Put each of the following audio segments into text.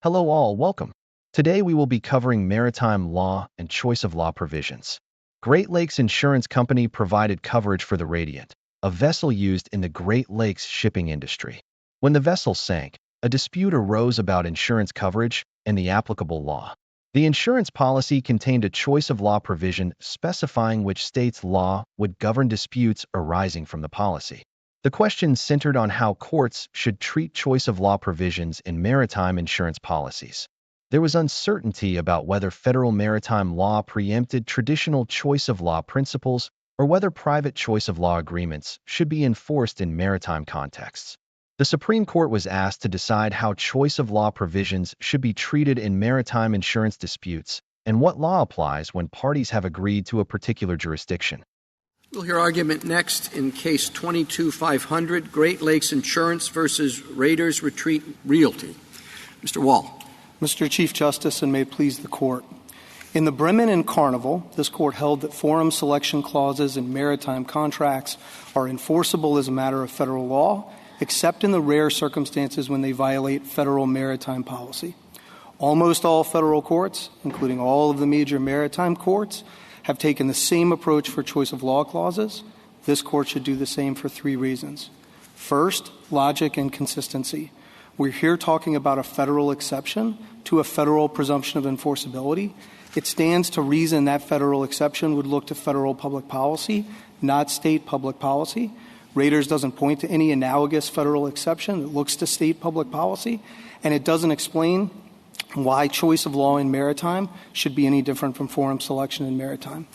Hello all, welcome. Today we will be covering maritime law and choice of law provisions. Great Lakes Insurance Company provided coverage for the Radiant, a vessel used in the Great Lakes shipping industry. When the vessel sank, a dispute arose about insurance coverage and the applicable law. The insurance policy contained a choice of law provision specifying which state's law would govern disputes arising from the policy. The question centered on how courts should treat choice of law provisions in maritime insurance policies. There was uncertainty about whether federal maritime law preempted traditional choice of law principles or whether private choice of law agreements should be enforced in maritime contexts. The Supreme Court was asked to decide how choice of law provisions should be treated in maritime insurance disputes and what law applies when parties have agreed to a particular jurisdiction. We'll hear argument next in Case 22-500, Great Lakes Insurance versus Raiders Retreat Realty. Mr. Wall. Mr. Chief Justice, and may it please the Court. In the Bremen and Carnival, this Court held that forum selection clauses in maritime contracts are enforceable as a matter of federal law, except in the rare circumstances when they violate federal maritime policy. Almost all federal courts, including all of the major maritime courts, have taken the same approach for choice of law clauses. This Court should do the same for three reasons. First, logic and consistency. We're here talking about a federal exception to a federal presumption of enforceability. It stands to reason that federal exception would look to federal public policy, not state public policy. Raiders doesn't point to any analogous federal exception that looks to state public policy, and it doesn't explain why choice of law in maritime should be any different from forum selection in maritime.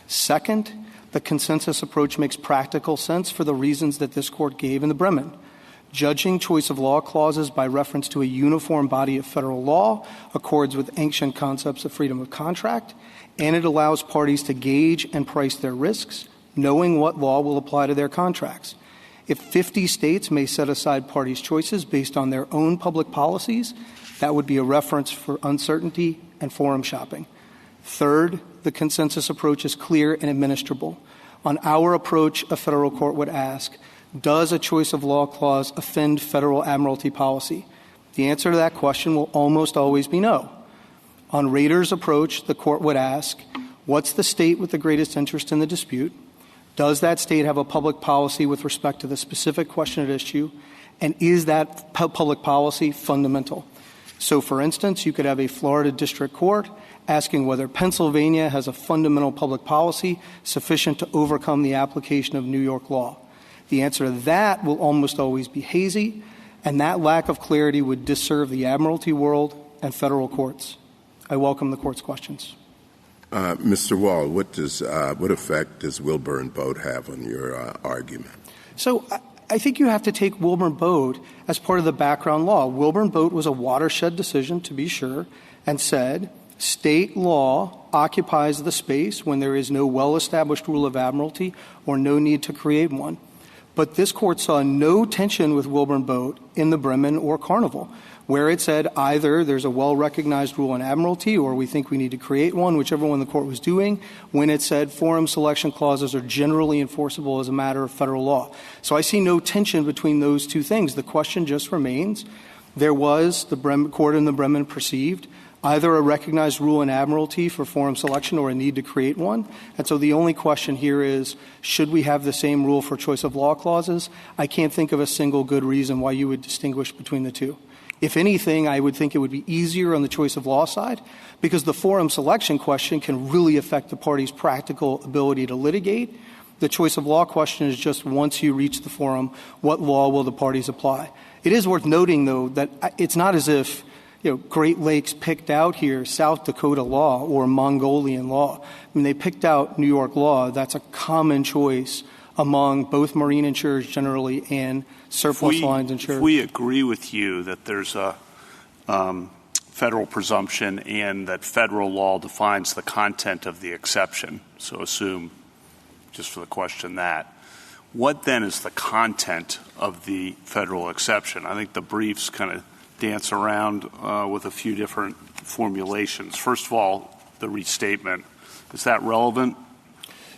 Second, the consensus approach makes practical sense for the reasons that this Court gave in the Bremen. Judging choice of law clauses by reference to a uniform body of federal law accords with ancient concepts of freedom of contract, and it allows parties to gauge and price their risks, knowing what law will apply to their contracts. If 50 states may set aside parties' choices based on their own public policies, that would be a reference for uncertainty and forum shopping. Third, the consensus approach is clear and administrable. On our approach, a federal court would ask, does a choice of law clause offend federal admiralty policy? The answer to that question will almost always be no. On Raiders' approach, the court would ask, what's the state with the greatest interest in the dispute? Does that state have a public policy with respect to the specific question at issue? And is that public policy fundamental? So, for instance, you could have a Florida district court asking whether Pennsylvania has a fundamental public policy sufficient to overcome the application of New York law. The answer to that will almost always be hazy, and that lack of clarity would disserve the admiralty world and federal courts. I welcome the Court's questions. Mr. Wall, what effect does Wilbur and Boat have on your argument? So I think you have to take Wilbur and Boat as part of the background law. Wilbur and Boat was a watershed decision, to be sure, and said state law occupies the space when there is no well-established rule of admiralty or no need to create one. But this Court saw no tension with Wilbur and Boat in the Bremen or Carnival, where it said either there's a well-recognized rule in admiralty or we think we need to create one, whichever one the Court was doing, when it said forum selection clauses are generally enforceable as a matter of federal law. So I see no tension between those two things. The question just remains, there was, the Court in the Bremen perceived, either a recognized rule in admiralty for forum selection or a need to create one. And so the only question here is, should we have the same rule for choice of law clauses? I can't think of a single good reason why you would distinguish between the two. If anything, I would think it would be easier on the choice of law side because the forum selection question can really affect the party's practical ability to litigate. The choice of law question is just once you reach the forum, what law will the parties apply? It is worth noting, though, that it's not as if Great Lakes picked out here South Dakota law or Mongolian law. I mean, they picked out New York law. That's a common choice among both marine insurers generally and surplus lines insurers. If we agree with you that there's a federal presumption and that federal law defines the content of the exception, so assume, just for the question that, what then is the content of the federal exception? I think the briefs kind of dance around with a few different formulations. First of all, the restatement. Is that relevant?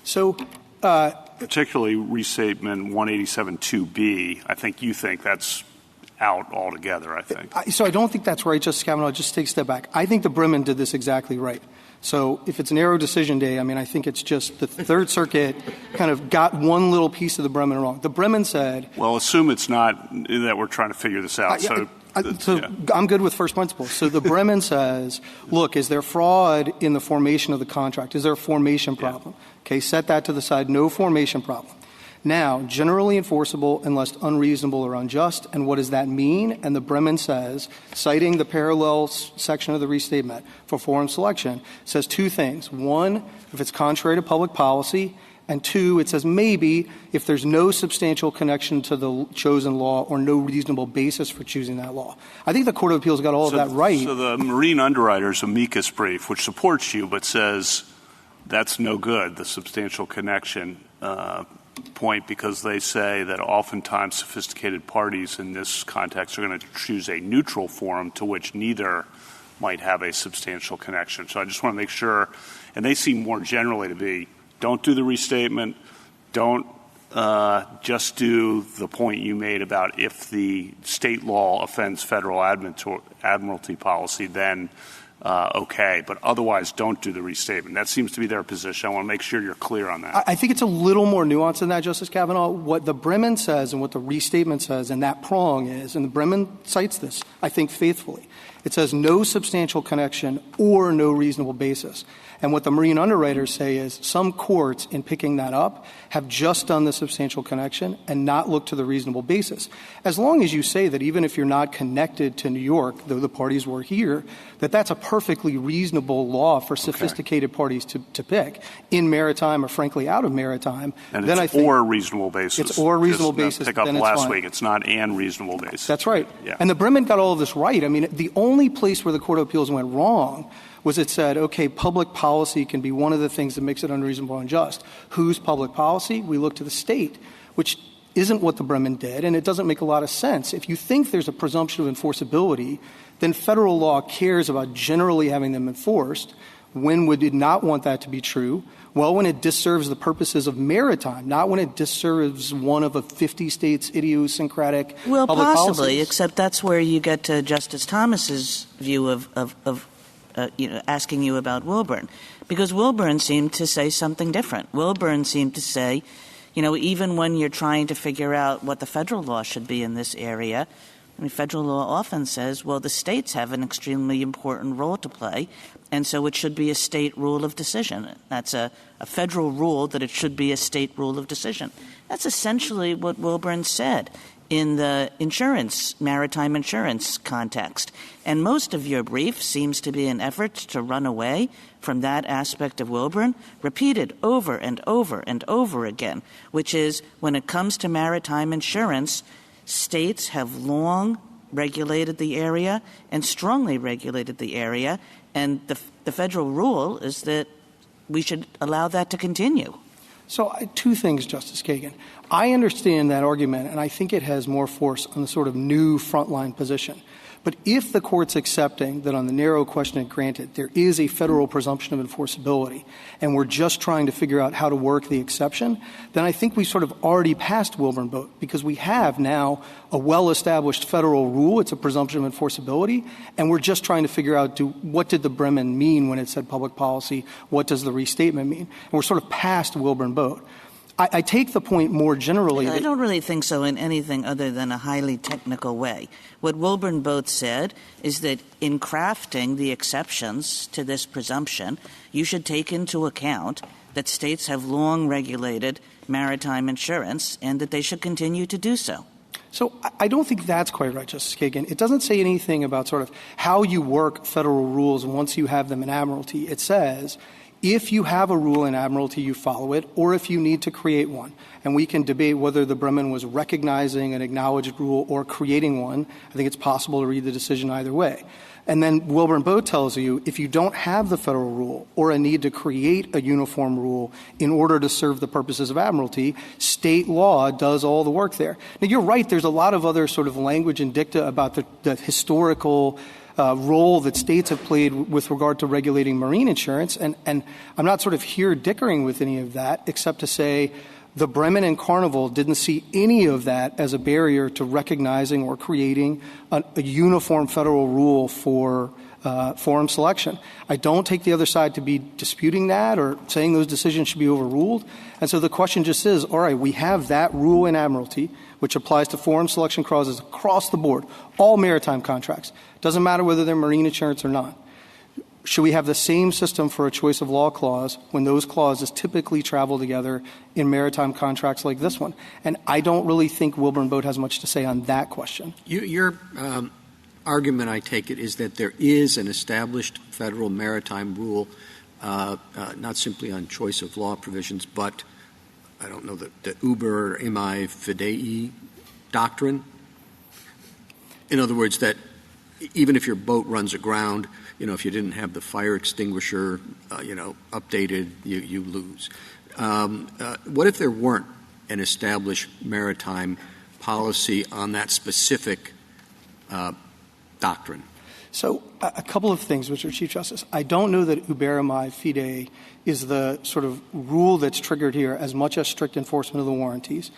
So, particularly restatement 187.2b. I think you think that's out altogether, I think. So I don't think that's right, Justice Kavanaugh. Just take a step back. I think the Bremen did this exactly right. So if it's an narrow decision day, I mean, I think it's just the Third Circuit kind of got one little piece of the Bremen wrong. The Bremen said... Well, assume it's not that we're trying to figure this out. I'm good with first principles. So the Bremen says, look, is there fraud in the formation of the contract? Is there a formation problem? Okay, set that to the side. No formation problem. Now, generally enforceable unless unreasonable or unjust. And what does that mean? And the Bremen says, citing the parallel section of the restatement for forum selection, says two things. One, if it's contrary to public policy. And two, it says maybe if there's no substantial connection to the chosen law or no reasonable basis for choosing that law. I think the Court of Appeals got all of that right. So the Marine Underwriters amicus brief, which supports you but says that's no good, the substantial connection point, because they say that oftentimes sophisticated parties in this context are going to choose a neutral forum to which neither might have a substantial connection. So I just want to make sure, and they seem more generally to be, don't do the restatement, don't just do the point you made about if the state law offends federal admiralty policy, then okay, but otherwise don't do the restatement. That seems to be their position. I want to make sure you're clear on that. I think it's a little more nuanced than that, Justice Kavanaugh. What the Bremen says and what the restatement says, and that prong is, and the Bremen cites this, I think, faithfully. It says no substantial connection or no reasonable basis. And what the Marine Underwriters say is some courts, in picking that up, have just done the substantial connection and not looked to the reasonable basis. As long as you say that even if you're not connected to New York, though the parties were here, that that's a perfectly reasonable law for sophisticated parties to pick in maritime or, frankly, out of maritime. And then it's I think or reasonable basis. It's or reasonable basis. Pick up then last it's fine. week. It's not and reasonable basis. That's right. Yeah. And the Bremen got all of this right. I mean, the only place where the Court of Appeals went wrong was it said, okay, public policy can be one of the things that makes it unreasonable and unjust. Whose public policy? We look to the state, which isn't what the Bremen did, and it doesn't make a lot of sense. If you think there's a presumption of enforceability, then federal law cares about generally having them enforced. When would it not want that to be true? Well, when it disserves the purposes of maritime, not when it disserves one of a 50 states' idiosyncratic public policies. Well, possibly, except that's where you get to Justice Thomas's view of asking you about Wilburn. Because Wilburn seemed to say something different. Wilburn seemed to say, even when you're trying to figure out what the federal law should be in this area, I mean, federal law often says, well, the states have an extremely important role to play, and so it should be a state rule of decision. That's a federal rule that it should be a state rule of decision. That's essentially what Wilburn said in the maritime insurance context. And most of your brief seems to be an effort to run away from that aspect of Wilburn, repeated over and over and over again, which is when it comes to maritime insurance, states have long regulated the area and strongly regulated the area, and the federal rule is that we should allow that to continue. So two things, Justice Kagan. I understand that argument, and I think it has more force on the sort of new frontline position. But if the Court's accepting that on the narrow question it granted, there is a federal presumption of enforceability, and we're just trying to figure out how to work the exception, then I think we sort of already passed Wilburn boat, because we have now a well-established federal rule. It's a presumption of enforceability, and we're just trying to figure out what did the Bremen mean when it said public policy? What does the restatement mean? And we're sort of past Wilburn boat. I take the point more generally. I don't really think so in anything other than a highly technical way. What Wilburn both said is that in crafting the exceptions to this presumption, you should take into account that states have long regulated maritime insurance and that they should continue to do so. So I don't think that's quite right, Justice Kagan. It doesn't say anything about sort of how you work federal rules once you have them in admiralty. It says if you have a rule in admiralty, you follow it, or if you need to create one. And we can debate whether the Bremen was recognizing an acknowledged rule or creating one. I think it's possible to read the decision either way. And then Wilburn boat tells you if you don't have the federal rule or a need to create a uniform rule in order to serve the purposes of admiralty, state law does all the work there. Now, you're right. There's a lot of other sort of language and dicta about the historical role that states have played with regard to regulating marine insurance. And I'm not sort of here dickering with any of that, except to say The Bremen and Carnival didn't see any of that as a barrier to recognizing or creating a uniform federal rule for forum selection. I don't take the other side to be disputing that or saying those decisions should be overruled. And so the question just is, all right, we have that rule in Admiralty, which applies to forum selection clauses across the board, all maritime contracts. Doesn't matter whether they're marine insurance or not. Should we have the same system for a choice of law clause when those clauses typically travel together in maritime contracts like this one? And I don't really think Wilburn Boat has much to say on that question. Your argument, I take it, is that there is an established federal maritime rule, not simply on choice of law provisions, but, I don't know, the uber or imi fidei doctrine? In other words, that even if your boat runs aground, if you didn't have the fire extinguisher, updated, you lose. What if there weren't an established maritime policy on that specific doctrine? So a couple of things, Mr. Chief Justice. I don't know that uberimi fidei is the sort of rule that's triggered here as much as strict enforcement of the warranties.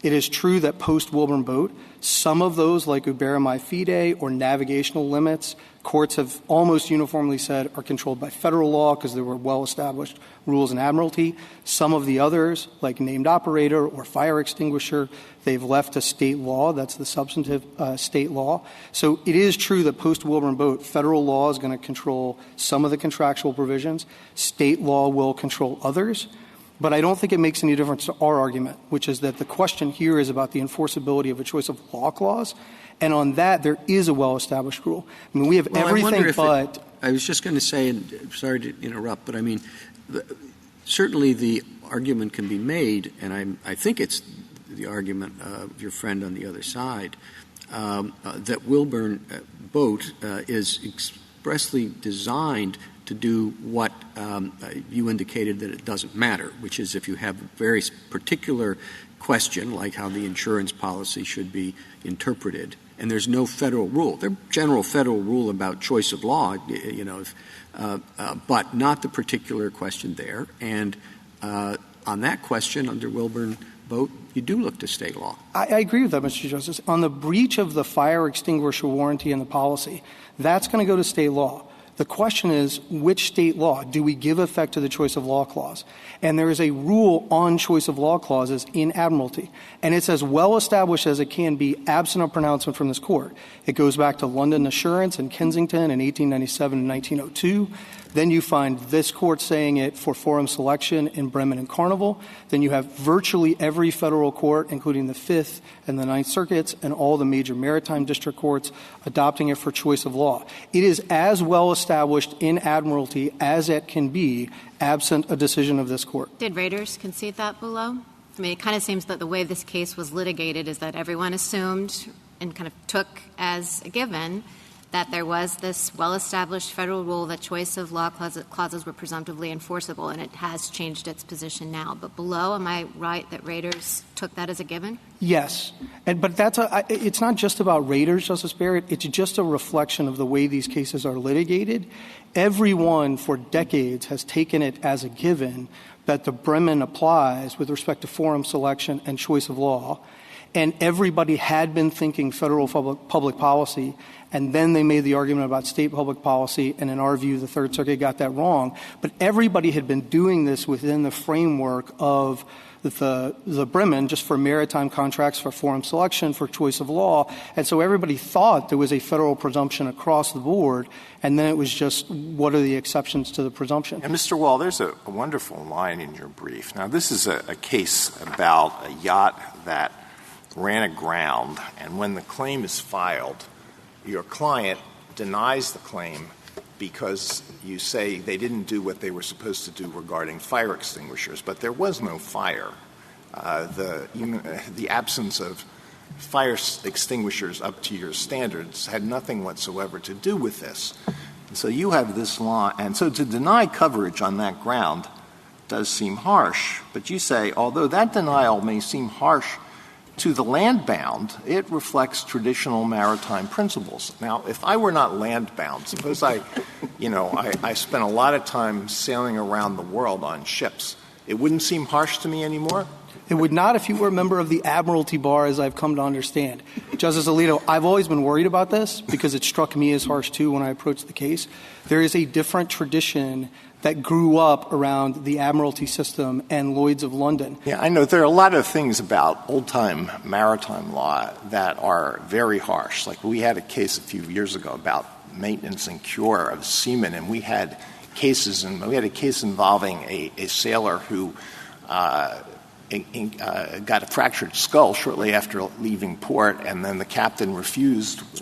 It is true that post-Wilburn Boat, some of those, like uberimi fidei or navigational limits, courts have almost uniformly said are controlled by federal law because there were well-established rules in Admiralty. Some of the others, like named operator or fire extinguisher, they've left to state law. That's the substantive state law. So it is true that post-Wilburn Boat, federal law is going to control some of the contractual provisions. State law will control others. But I don't think it makes any difference to our argument, which is that the question here is about the enforceability of a choice of law clause. And on that, there is a well-established rule. I mean, we have everything but... I was just going to say, and sorry to interrupt, but I mean, certainly the argument can be made, and I think it's the argument of your friend on the other side, that Wilburn Boat is expressly designed to do what you indicated that it doesn't matter, which is if you have a very particular question, like how the insurance policy should be interpreted, and there's no federal rule. There's general federal rule about choice of law, but not the particular question there. And on that question, under Wilburn Boat, you do look to state law. I agree with that, Mr. Chief Justice. On the breach of the fire extinguisher warranty and the policy, that's going to go to state law. The question is, which state law? Do we give effect to the choice of law clause? And there is a rule on choice of law clauses in Admiralty. And it's as well established as it can be absent a pronouncement from this court. It goes back to London Assurance and Kensington in 1897 and 1902. Then you find this court saying it for forum selection in Bremen and Carnival. Then you have virtually every federal court, including the Fifth and the Ninth Circuits and all the major maritime district courts, adopting it for choice of law. It is as well established in Admiralty as it can be, absent a decision of this court. Did Raiders concede that below? I mean, it kind of seems that the way this case was litigated is that everyone assumed and kind of took as a given that there was this well-established federal rule that choice of law clauses were presumptively enforceable, and it has changed its position now. But below, am I right that Raiders took that as a given? Yes. But it's not just about Raiders, Justice Barrett. It's just a reflection of the way these cases are litigated. Everyone for decades has taken it as a given that the Bremen applies with respect to forum selection and choice of law. And everybody had been thinking federal public policy, and then they made the argument about state public policy, and in our view, the Third Circuit got that wrong. But everybody had been doing this within the framework of the Bremen, just for maritime contracts, for forum selection, for choice of law. And so everybody thought there was a federal presumption across the board, and then it was just what are the exceptions to the presumption. And Mr. Wall, there's a wonderful line in your brief. Now, this is a case about a yacht that ran aground, and when the claim is filed, your client denies the claim because you say they didn't do what they were supposed to do regarding fire extinguishers, but there was no fire. The absence of fire extinguishers up to your standards had nothing whatsoever to do with this. And so you have this law, and so to deny coverage on that ground does seem harsh, but you say, although that denial may seem harsh to the land-bound, it reflects traditional maritime principles. Now, if I were not land-bound, suppose I spent a lot of time sailing around the world on ships, it wouldn't seem harsh to me anymore? It would not if you were a member of the Admiralty Bar, as I've come to understand. Justice Alito, I've always been worried about this because it struck me as harsh, too, when I approached the case. There is a different tradition that grew up around the Admiralty system and Lloyd's of London. Yeah, I know there are a lot of things about old-time maritime law that are very harsh. Like we had a case a few years ago about maintenance and cure of seamen, and we had cases, and we had a case involving a sailor who got a fractured skull shortly after leaving port, and then the captain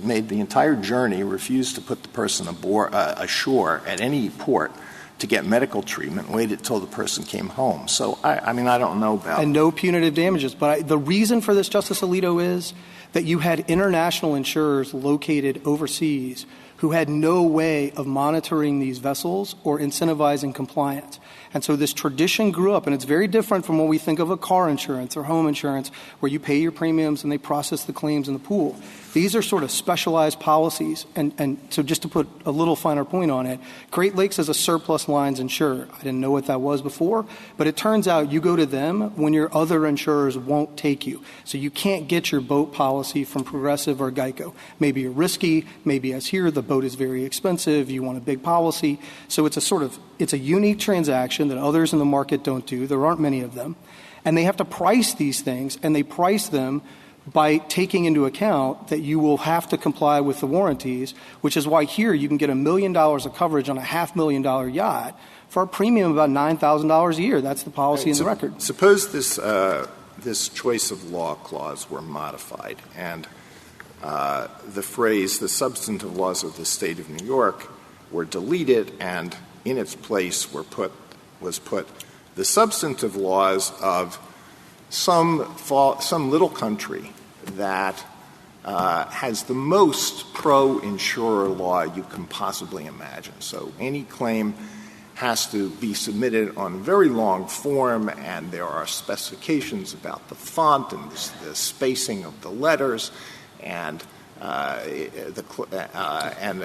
made the entire journey, refused to put the person ashore at any port to get medical treatment, waited till the person came home. So, I don't know about... And no punitive damages. But the reason for this, Justice Alito, is that you had international insurers located overseas who had no way of monitoring these vessels or incentivizing compliance. And so this tradition grew up, and it's very different from what we think of a car insurance or home insurance, where you pay your premiums and they process the claims in the pool. These are sort of specialized policies. And so just to put a little finer point on it, Great Lakes is a surplus lines insurer. I didn't know what that was before, but it turns out you go to them when your other insurers won't take you. So you can't get your boat policy from Progressive or Geico. Maybe you're risky, maybe as here, the boat is very expensive, you want a big policy. So it's a unique transaction that others in the market don't do. There aren't many of them. And they have to price these things, and they price them by taking into account that you will have to comply with the warranties, which is why here you can get $1 million of coverage on a $500,000 yacht for a premium of about $9,000 a year. That's the policy in the record. Suppose this choice of law clause were modified, and the phrase, the substantive laws of the state of New York, were deleted, and in its place was put the substantive laws of some little country that has the most pro-insurer law you can possibly imagine. So any claim has to be submitted on a very long form, and there are specifications about the font and the spacing of the letters, and the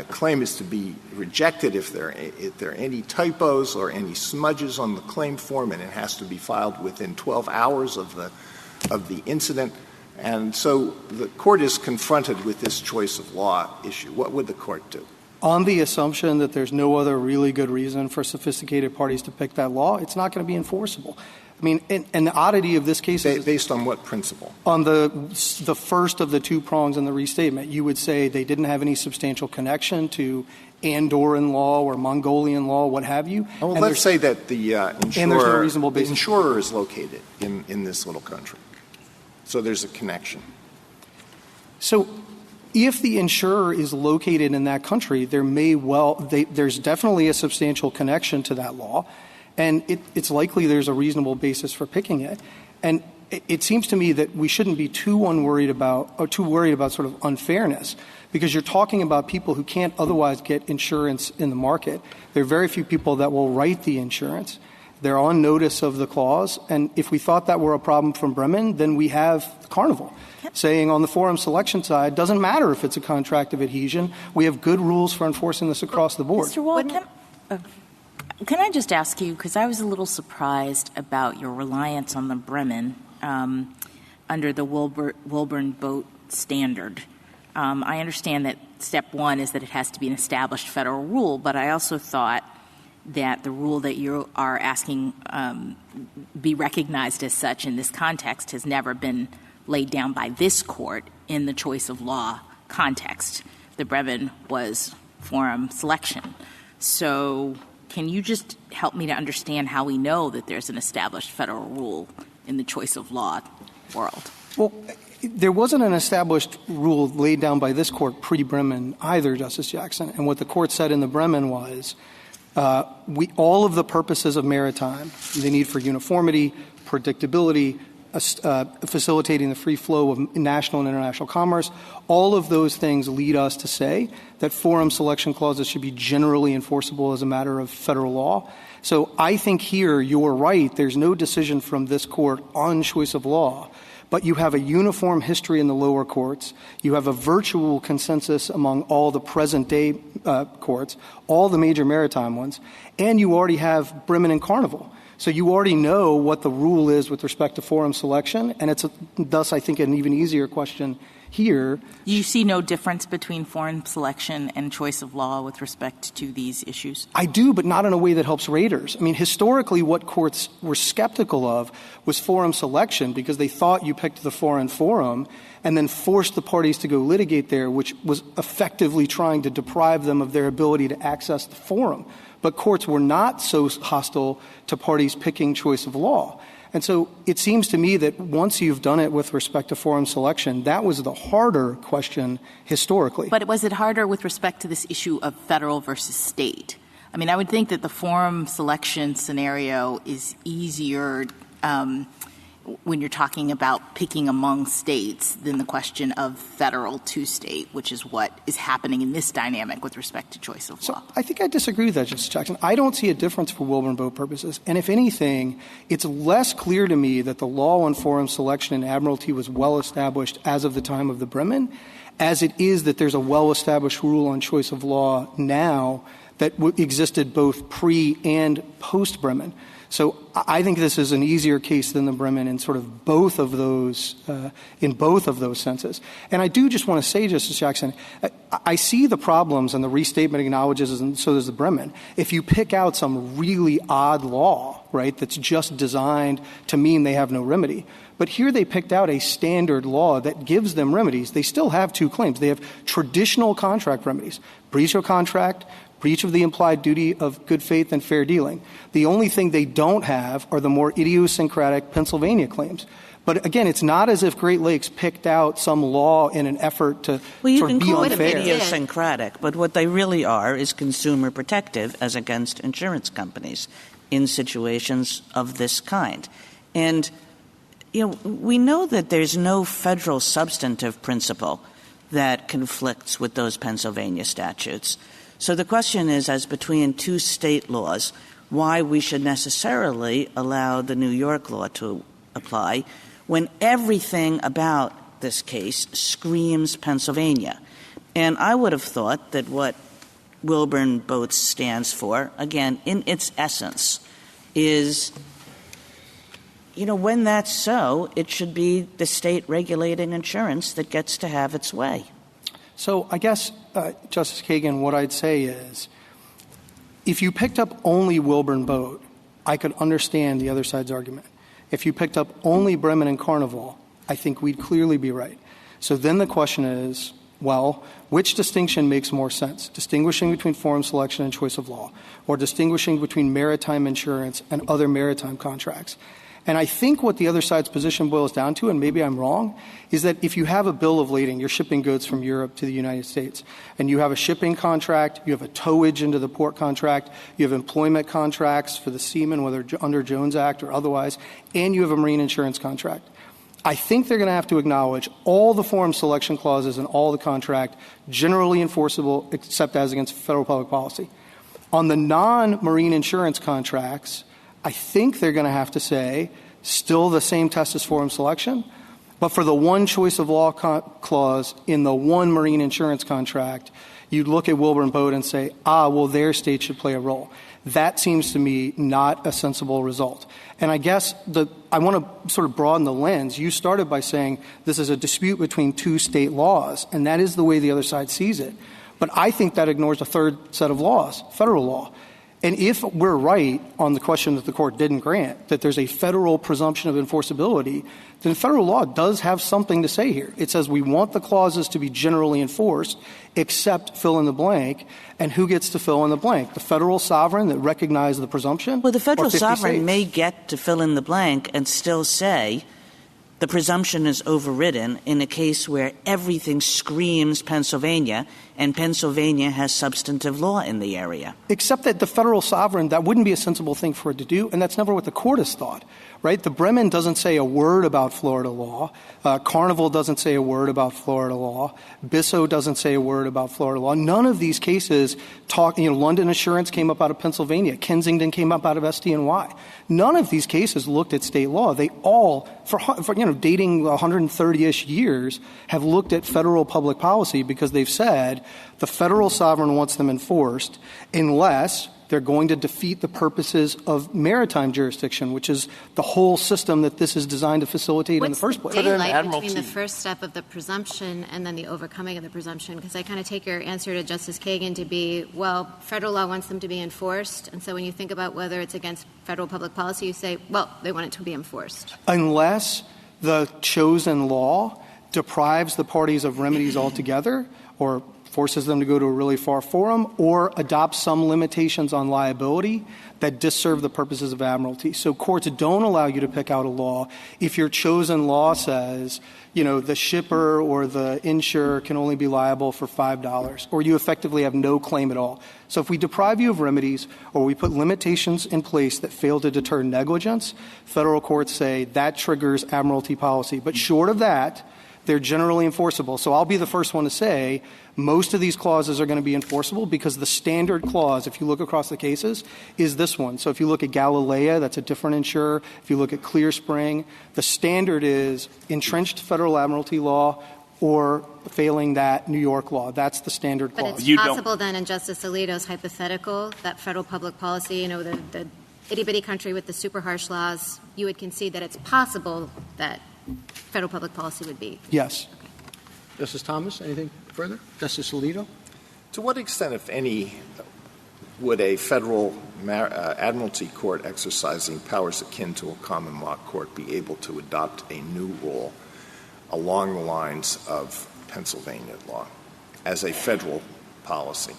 claim is to be rejected if there are any typos or any smudges on the claim form, and it has to be filed within 12 hours of the incident. And so the court is confronted with this choice of law issue. What would the court do? On the assumption that there's no other really good reason for sophisticated parties to pick that law, it's not going to be enforceable. I mean, and the oddity of this case is... Based on what principle? On the first of the two prongs in the restatement, you would say they didn't have any substantial connection to Andorran law or Mongolian law, what have you. Well, let's say that the insurer is located in this little country. So there's a connection. So if the insurer is located in that country, there's definitely a substantial connection to that law, and it's likely there's a reasonable basis for picking it. And it seems to me that we shouldn't be too worried about sort of unfairness, because you're talking about people who can't otherwise get insurance in the market. There are very few people that will write the insurance. They're on notice of the clause, and if we thought that were a problem from Bremen, then we have Carnival saying on the forum selection side, doesn't matter if it's a contract of adhesion. We have good rules for enforcing this across the board. Mr. Wall, can I just ask you, because I was a little surprised about your reliance on the Bremen under the Wilburn boat standard. I understand that step one is that it has to be an established federal rule, but I also thought that the rule that you are asking be recognized as such in this context has never been laid down by this court in the choice of law context. The Bremen was forum selection. So can you just help me to understand how we know that there's an established federal rule in the choice of law world? Well, there wasn't an established rule laid down by this court pre-Bremen either, Justice Jackson. And what the court said in the Bremen was all of the purposes of maritime, the need for uniformity, predictability, facilitating the free flow of national and international commerce, all of those things lead us to say that forum selection clauses should be generally enforceable as a matter of federal law. So I think here you're right. There's no decision from this court on choice of law. but you have a uniform history in the lower courts. You have a virtual consensus among all the present-day courts, all the major maritime ones, and you already have Bremen and Carnival. So you already know what the rule is with respect to forum selection, and it's thus, I think, an even easier question here. You see no difference between forum selection and choice of law with respect to these issues? I do, but not in a way that helps raters. I mean, historically, what courts were skeptical of was forum selection because they thought you picked the foreign forum and then forced the parties to go litigate there, which was effectively trying to deprive them of their ability to access the forum. But courts were not so hostile to parties picking choice of law. And so it seems to me that once you've done it with respect to forum selection, that was the harder question historically. But was it harder with respect to this issue of federal versus state? I mean, I would think that the forum selection scenario is easier when you're talking about picking among states than the question of federal to state, which is what is happening in this dynamic with respect to choice of law. So I think I disagree with that, Justice Jackson. I don't see a difference for Wilburn boat purposes. And if anything, it's less clear to me that the law on forum selection in Admiralty was well established as of the time of the Bremen, as it is that there's a well-established rule on choice of law now that existed both pre- and post-Bremen. So I think this is an easier case than the Bremen in sort of both of those senses. And I do just want to say, Justice Jackson, I see the problems, and the restatement acknowledges, and so does the Bremen. If you pick out some really odd law, right, that's just designed to mean they have no remedy. But here they picked out a standard law that gives them remedies. They still have two claims. They have traditional contract remedies, breach of contract, breach of the implied duty of good faith and fair dealing. The only thing they don't have are the more idiosyncratic Pennsylvania claims. But again, it's not as if Great Lakes picked out some law in an effort to sort of be call unfair. it idiosyncratic, but what they really are is consumer protective as against insurance companies in situations of this kind. And, we know that there's no federal substantive principle that conflicts with those Pennsylvania statutes. So the question is, as between two state laws, why we should necessarily allow the New York law to apply when everything about this case screams Pennsylvania. And I would have thought that what Wilburn Boats stands for, again, in its essence, is, when that's so, it should be the state regulating insurance that gets to have its way. So I guess, Justice Kagan, what I'd say is, if you picked up only Wilburn Boat, I could understand the other side's argument. If you picked up only Bremen and Carnival, I think we'd clearly be right. So then the question is, well, which distinction makes more sense? Distinguishing between forum selection and choice of law, or distinguishing between maritime insurance and other maritime contracts? And I think what the other side's position boils down to, and maybe I'm wrong, is that if you have a bill of lading, you're shipping goods from Europe to the United States, and you have a shipping contract, you have a towage into the port contract, you have employment contracts for the seamen, whether under Jones Act or otherwise, and you have a marine insurance contract. I think they're going to have to acknowledge all the forum selection clauses in all the contract generally enforceable except as against federal public policy. On the non-marine insurance contracts, I think they're going to have to say still the same test as forum selection, but for the one choice of law clause in the one marine insurance contract, you'd look at Wilburn Boat and say, well, their state should play a role. That seems to me not a sensible result. And I guess I want to sort of broaden the lens. You started by saying this is a dispute between two state laws, and that is the way the other side sees it. But I think that ignores a third set of laws, federal law. And if we're right on the question that the court didn't grant, that there's a federal presumption of enforceability, then federal law does have something to say here. It says we want the clauses to be generally enforced, except fill in the blank. And who gets to fill in the blank? The federal sovereign that recognizes the presumption? Well, the federal sovereign states? may get to fill in the blank and still say the presumption is overridden in a case where everything screams Pennsylvania, and Pennsylvania has substantive law in the area. Except that the federal sovereign, that wouldn't be a sensible thing for it to do, and that's never what the court has thought. right? The Bremen doesn't say a word about Florida law. Carnival doesn't say a word about Florida law. Bissell doesn't say a word about Florida law. None of these cases London Assurance came up out of Pennsylvania. Kensington came up out of SDNY. None of these cases looked at state law. They all, for dating 130-ish years, have looked at federal public policy because they've said the federal sovereign wants them enforced unless they're going to defeat the purposes of maritime jurisdiction, which is the whole system that this is designed to facilitate in the first place. What's the daylight between the first step of the presumption and then the overcoming of the presumption? Because I kind of take your answer to Justice Kagan to be, well, federal law wants them to be enforced. And so when you think about whether it's against federal public policy, you say, well, they want it to be enforced. Unless the chosen law deprives the parties of remedies altogether or forces them to go to a really far forum, or adopts some limitations on liability that disserve the purposes of admiralty. So courts don't allow you to pick out a law if your chosen law says, the shipper or the insurer can only be liable for $5, or you effectively have no claim at all. So if we deprive you of remedies or we put limitations in place that fail to deter negligence, federal courts say that triggers admiralty policy. But short of that, they're generally enforceable. So I'll be the first one to say most of these clauses are going to be enforceable because the standard clause, if you look across the cases, is this one. So if you look at Galilea, that's a different insurer. If you look at Clear Spring, the standard is entrenched federal admiralty law or failing that New York law. That's the standard clause. But it's possible then in Justice Alito's hypothetical that federal public policy, the itty-bitty country with the super harsh laws, you would concede that it's possible that federal public policy would be. Yes. Okay. Justice Thomas, anything further? Justice Alito? To what extent, if any, would a federal admiralty court exercising powers akin to a common law court be able to adopt a new rule along the lines of Pennsylvania law as a federal policy?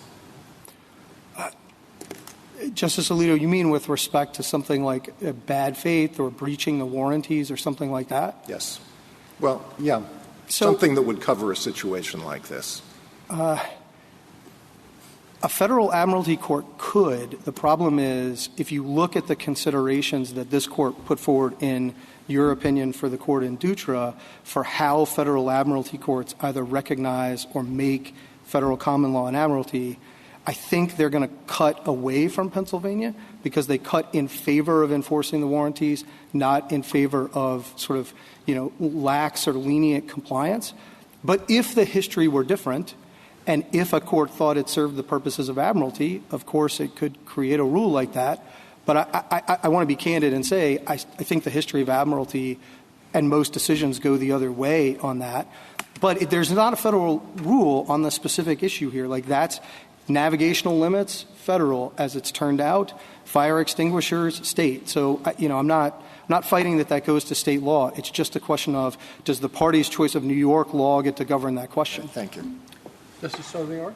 Justice Alito, you mean with respect to something like bad faith or breaching the warranties or something like that? Yes. Well, yeah. Something that would cover a situation like this. A federal admiralty court could. The problem is if you look at the considerations that this court put forward in your opinion for the court in Dutra for how federal admiralty courts either recognize or make federal common law and admiralty, I think they're going to cut away from Pennsylvania because they cut in favor of enforcing the warranties, not in favor of sort of, lax or lenient compliance. But if the history were different and if a court thought it served the purposes of admiralty, of course it could create a rule like that. But I want to be candid and say I think the history of admiralty and most decisions go the other way on that. But there's not a federal rule on the specific issue here. Like that's navigational limits, federal, as it's turned out. Fire extinguishers, state. So, I'm not fighting that goes to state law. It's just a question of does the party's choice of New York law get to govern that question? Thank you. Justice Sotomayor?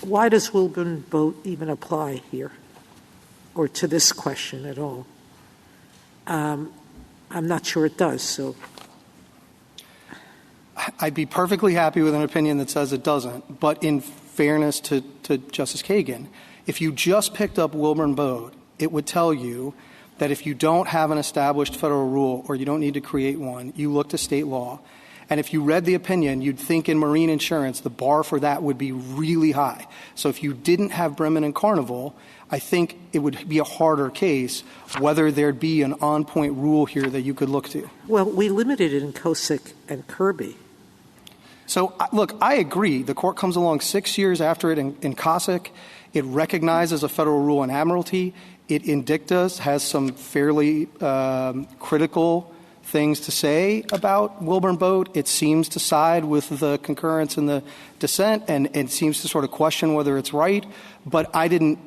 Why does Wilburn vote even apply here or to this question at all? I'm not sure it does, so. I'd be perfectly happy with an opinion that says it doesn't. But in fairness to Justice Kagan, if you just picked up Wilburn Bode, it would tell you that if you don't have an established federal rule or you don't need to create one, you look to state law. And if you read the opinion, you'd think in marine insurance the bar for that would be really high. So if you didn't have Bremen and Carnival, I think it would be a harder case whether there'd be an on-point rule here that you could look to. Well, we limited it in Kosick and Kirby. So, look, I agree. The court comes along 6 years after it in Kosick. It recognizes a federal rule in admiralty. It in dictas has some fairly critical things to say about Wilburn Bode. It seems to side with the concurrence and the dissent, and it seems to sort of question whether it's right. But I didn't,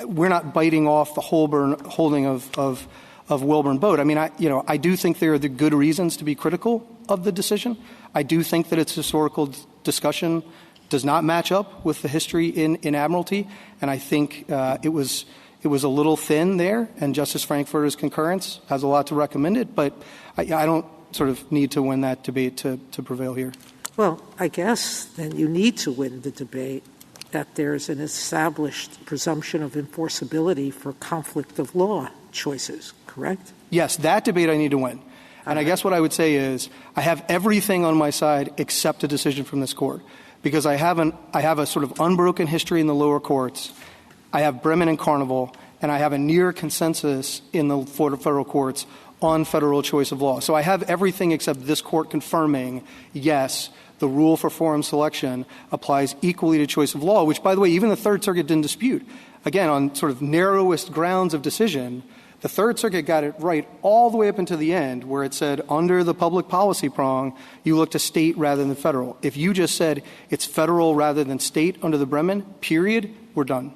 we're not biting off the Holborn holding of Wilburn Bode. I mean, I do think there are the good reasons to be critical of the decision. I do think that its historical discussion does not match up with the history in admiralty, and I think it was a little thin there, and Justice Frankfurter's concurrence has a lot to recommend it, but I don't sort of need to win that debate to prevail here. Well, I guess then you need to win the debate that there's an established presumption of enforceability for conflict of law choices, correct? Yes, that debate I need to win. And I guess what I would say is I have everything on my side except a decision from this court, because I have a sort of unbroken history in the lower courts. I have Bremen and Carnival, and I have a near consensus in the federal courts on federal choice of law. So I have everything except this court confirming, yes, the rule for forum selection applies equally to choice of law, which, by the way, even the Third Circuit didn't dispute. Again, on sort of narrowest grounds of decision, the Third Circuit got it right all the way up until the end, where it said under the public policy prong, you look to state rather than federal. If you just said it's federal rather than state under the Bremen, period, we're done.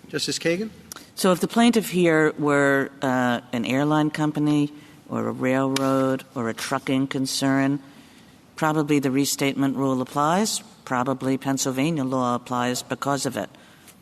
Justice Kagan? So if the plaintiff here were an airline company or a railroad or a trucking concern, probably the restatement rule applies. Probably Pennsylvania law applies because of it.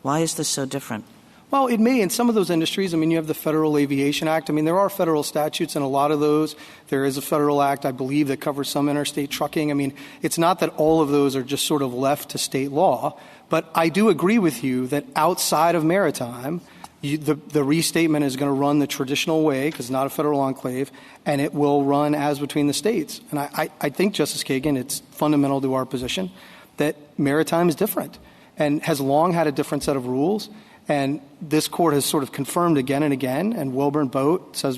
Why is this so different? Well, it may in some of those industries. I mean, you have the Federal Aviation Act. I mean, there are federal statutes in a lot of those. There is a federal act, I believe, that covers some interstate trucking. I mean, it's not that all of those are just sort of left to state law. But I do agree with you that outside of maritime, the restatement is going to run the traditional way, because it's not a federal enclave, and it will run as between the states. And I think, Justice Kagan, it's fundamental to our position that maritime is different and has long had a different set of rules. And this court has sort of confirmed again and again, and Wilburn Boat says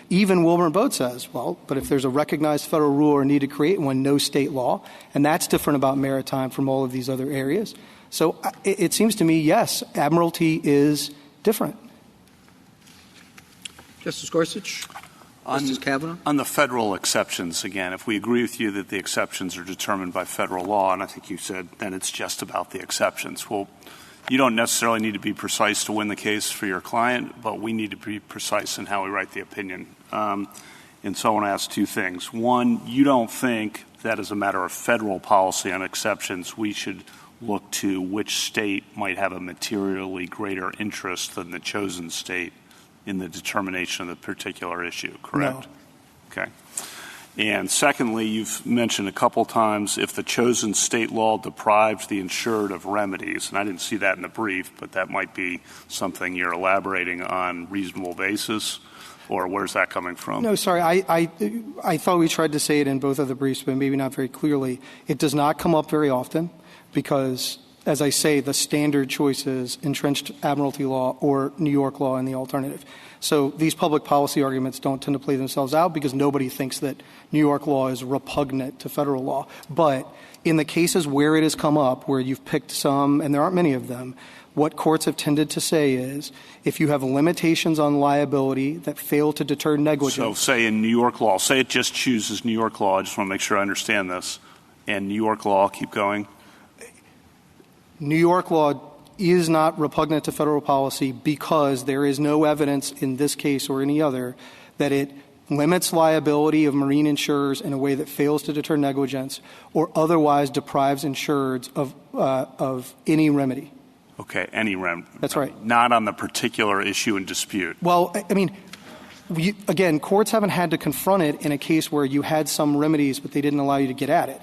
even Wilburn Boat says, well, but if there's a recognized federal rule or need to create one, no state law, and that's different about maritime from all of these other areas. So it seems to me, yes, admiralty is different. Justice Gorsuch? Justice Kavanaugh? On the federal exceptions, again, if we agree with you that the exceptions are determined by federal law, and I think you said then it's just about the exceptions. Well, you don't necessarily need to be precise to win the case for your client, but we need to be precise in how we write the opinion. And so I want to ask two things. One, you don't think that as a matter of federal policy on exceptions, we should look to which state might have a materially greater interest than the chosen state in the determination of the particular issue, correct? No. Okay. And secondly, you've mentioned a couple times if the chosen state law deprives the insured of remedies, and I didn't see that in the brief, but that might be something you're elaborating on reasonable basis, or where's that coming from? No, sorry. I thought we tried to say it in both of the briefs, but maybe not very clearly. It does not come up very often because, as I say, the standard choice is entrenched admiralty law or New York law in the alternative. So these public policy arguments don't tend to play themselves out because nobody thinks that New York law is repugnant to federal law. But in the cases where it has come up, where you've picked some, and there aren't many of them, what courts have tended to say is if you have limitations on liability that fail to deter negligence. So say in New York law, say it just chooses New York law. I just want to make sure I understand this. And New York law, keep going. New York law is not repugnant to federal policy because there is no evidence in this case or any other that it limits liability of marine insurers in a way that fails to deter negligence or otherwise deprives insureds of any remedy. Okay, any remedy. That's right. Not on the particular issue in dispute. Well, I mean, again, courts haven't had to confront it in a case where you had some remedies but they didn't allow you to get at it.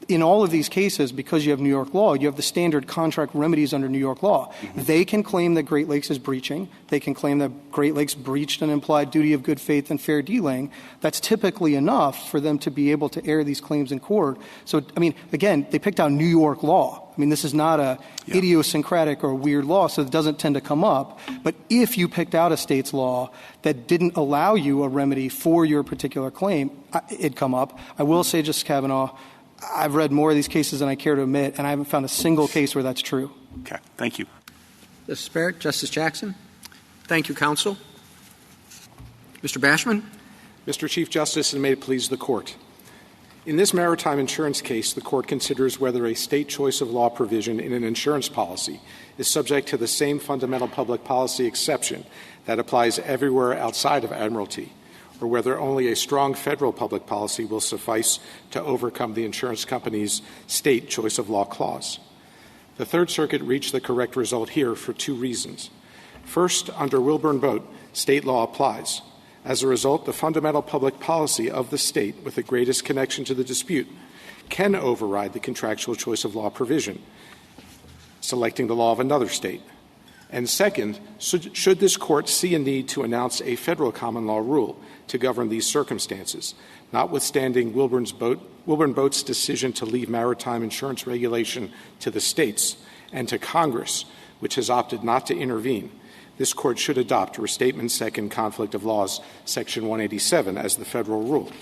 In all of these cases, because you have New York law, you have the standard contract remedies under New York law. Mm-hmm. They can claim that Great Lakes is breaching. They can claim that Great Lakes breached an implied duty of good faith and fair dealing. That's typically enough for them to be able to air these claims in court. So, I mean, again, they picked out New York law. I mean, this is not a idiosyncratic or weird law, so it doesn't tend to come up. But if you picked out a state's law that didn't allow you a remedy for your particular claim, it'd come up. I will say, Justice Kavanaugh, I've read more of these cases than I care to admit, and I haven't found a single case where that's true. Okay. Thank you. Justice Barrett, Justice Jackson. Thank you, counsel. Mr. Bashman. Mr. Chief Justice, and may it please the Court. In this maritime insurance case, the Court considers whether a state choice of law provision in an insurance policy is subject to the same fundamental public policy exception that applies everywhere outside of admiralty, or whether only a strong federal public policy will suffice to overcome the insurance company's state choice of law clause. The Third Circuit reached the correct result here for two reasons. First, under Wilburn Boat, state law applies. As a result, the fundamental public policy of the state with the greatest connection to the dispute can override the contractual choice of law provision. selecting the law of another state? And second, should this court see a need to announce a federal common law rule to govern these circumstances, notwithstanding Wilburn Boat's decision to leave maritime insurance regulation to the states and to Congress, which has opted not to intervene? This court should adopt Restatement Second Conflict of Laws, Section 187, as the federal rule.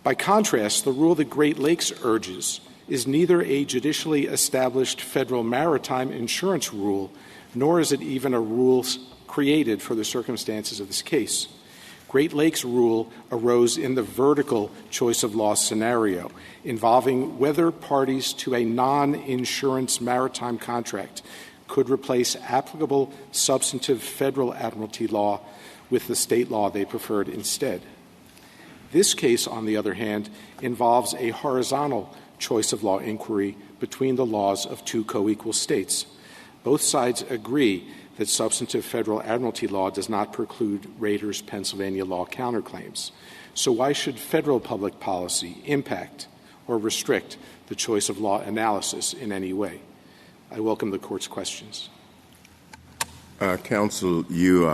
By contrast, the rule that Great Lakes urges is neither a judicially established federal maritime insurance rule, nor is it even a rule created for the circumstances of this case. Great Lakes rule arose in the vertical choice of law scenario, involving whether parties to a non-insurance maritime contract could replace applicable substantive federal admiralty law with the state law they preferred instead. This case, on the other hand, involves a horizontal choice of law inquiry between the laws of two co-equal states. Both sides agree that substantive federal admiralty law does not preclude Raiders' Pennsylvania law counterclaims. So why should federal public policy impact or restrict the choice of law analysis in any way? I welcome the Court's questions. Counsel, you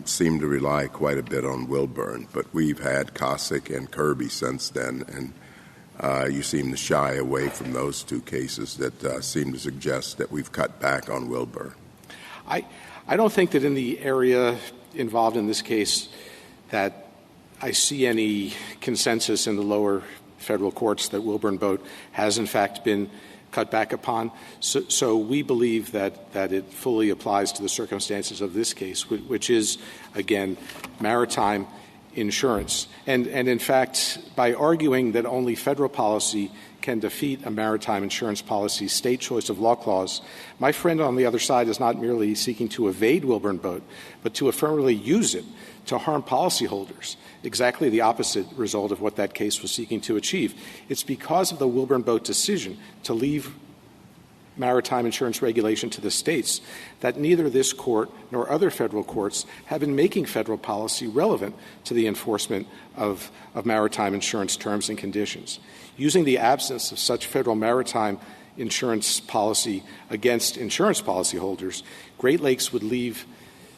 seem to rely quite a bit on Wilburn, but we've had Cossack and Kirby since then, and you seem to shy away from those two cases that seem to suggest that we've cut back on Wilburn. I don't think that in the area involved in this case that I see any consensus in the lower federal courts that Wilburn Boat has in fact been cut back upon. So we believe that it fully applies to the circumstances of this case, which is, again, maritime insurance. And in fact, by arguing that only federal policy can defeat a maritime insurance policy state choice of law clause, my friend on the other side is not merely seeking to evade Wilburn Boat, but to affirmatively use it to harm policyholders, exactly the opposite result of what that case was seeking to achieve. It's because of the Wilburn Boat decision to leave maritime insurance regulation to the states that neither this court nor other federal courts have been making federal policy relevant to the enforcement of maritime insurance terms and conditions. Using the absence of such federal maritime insurance policy against insurance policyholders, Great Lakes would leave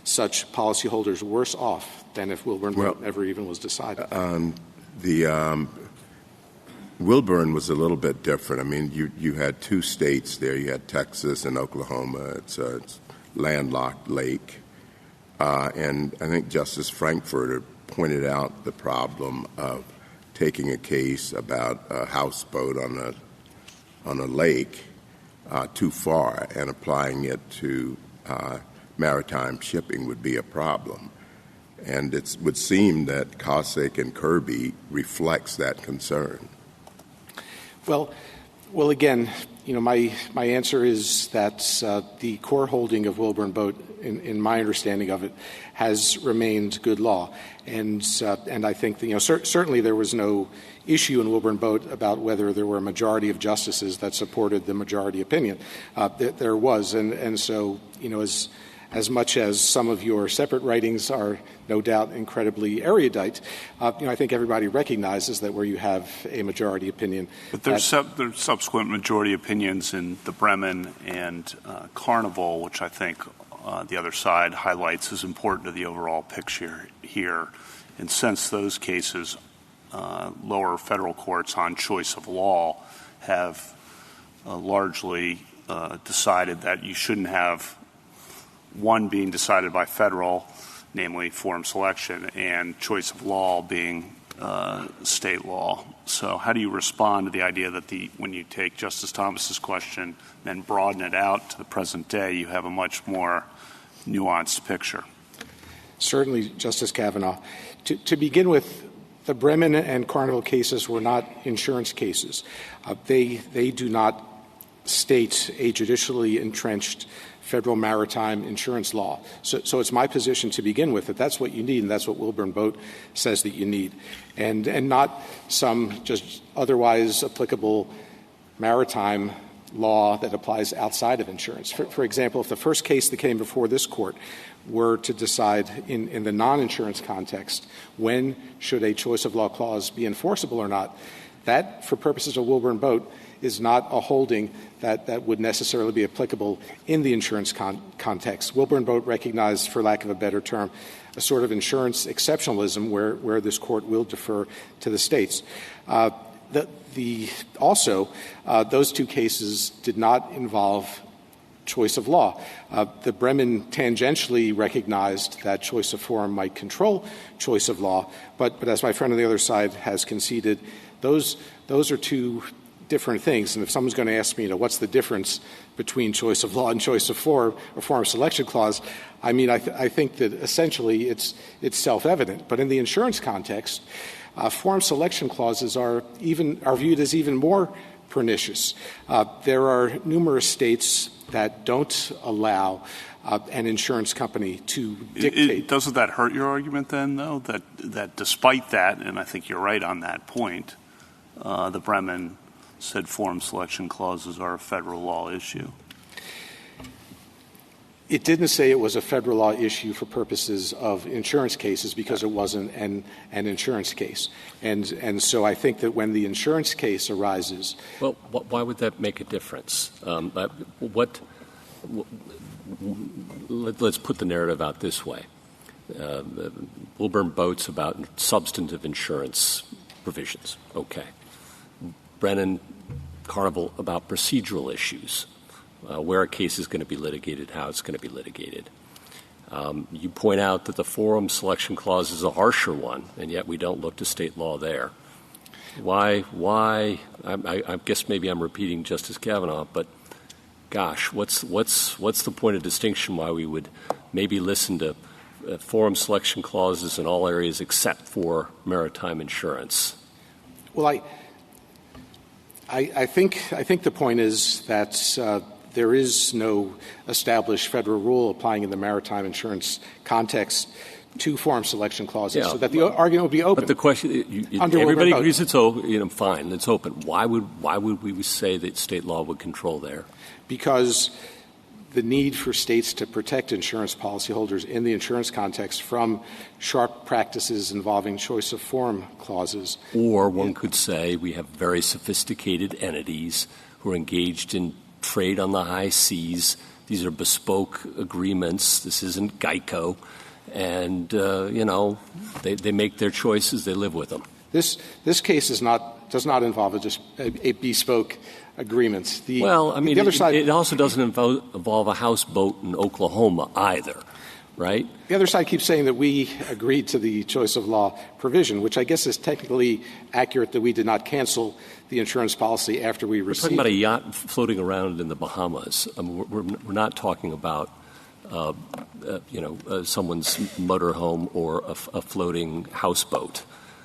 such policyholders worse off than if Wilburn Boat ever even was decided. Wilburn was a little bit different. I mean, you had two states there. You had Texas and Oklahoma. It's a landlocked lake. And I think Justice Frankfurter pointed out the problem of taking a case about a houseboat on a lake too far and applying it to maritime shipping would be a problem. And it would seem that Cossack and Kirby reflects that concern. Well, again, my answer is that the core holding of Wilburn Boat, in my understanding of it, has remained good law, and I think that, certainly there was no issue in Wilburn Boat about whether there were a majority of justices that supported the majority opinion. There was, and so as much as some of your separate writings are no doubt incredibly erudite, I think everybody recognizes that where you have a majority opinion. But there's subsequent majority opinions in the Bremen and Carnival, which I think the other side highlights as important to the overall picture here. And since those cases, lower federal courts on choice of law have largely decided that you shouldn't have one being decided by federal, namely forum selection, and choice of law being state law. So how do you respond to the idea that when you take Justice Thomas's question and broaden it out to the present day, you have a much more nuanced picture? Certainly, Justice Kavanaugh. To begin with, the Bremen and Carnival cases were not insurance cases. They do not state a judicially entrenched federal maritime insurance law. So it's my position to begin with that that's what you need, and that's what Wilburn Boat says that you need, and not some just otherwise applicable maritime law that applies outside of insurance. For example, if the first case that came before this court were to decide in the non-insurance context when should a choice of law clause be enforceable or not, that, for purposes of Wilburn Boat, is not a holding that would necessarily be applicable in the insurance context. Wilburn Boat recognized, for lack of a better term, a sort of insurance exceptionalism where this court will defer to the states. Those two cases did not involve choice of law. The Bremen tangentially recognized that choice of forum might control choice of law, but as my friend on the other side has conceded, those are two different things. And if someone's going to ask me, what's the difference between choice of law and choice of forum or forum selection clause, I think that essentially it's self-evident. But in the insurance context, forum selection clauses are viewed as even more pernicious. There are numerous states that don't allow an insurance company to dictate. Doesn't that hurt your argument then, though, that despite that, and I think you're right on that point, the Bremen said forum selection clauses are a federal law issue? It didn't say it was a federal law issue for purposes of insurance cases because it wasn't an insurance case. And so I think that when the insurance case arises... Well, why would that make a difference? Let's put the narrative out this way. Wilburn Boat's about substantive insurance provisions. Okay. Brennan Carnival about procedural issues. Where a case is going to be litigated, how it's going to be litigated. You point out that the forum selection clause is a harsher one, and yet we don't look to state law there. Why? I guess maybe I'm repeating Justice Kavanaugh, but gosh, what's the point of distinction why we would maybe listen to forum selection clauses in all areas except for maritime insurance? Well, I think the point is that there is no established federal rule applying in the maritime insurance context to forum selection clauses, so that the argument would be open. But the question, everybody agrees it's open. Fine, it's open. Why would we say that state law would control there? Because the need for states to protect insurance policyholders in the insurance context from sharp practices involving choice of forum clauses. Or one could say we have very sophisticated entities who are engaged in trade on the high seas. These are bespoke agreements. This isn't Geico. And, they make their choices. They live with them. This case does not involve just a bespoke agreement. The other side, it also doesn't involve a houseboat in Oklahoma either, right? The other side keeps saying that we agreed to the choice of law provision, which I guess is technically accurate, that we did not cancel the insurance policy after we received it. We're talking about a yacht floating around in the Bahamas. We're not talking about someone's motorhome or a floating houseboat.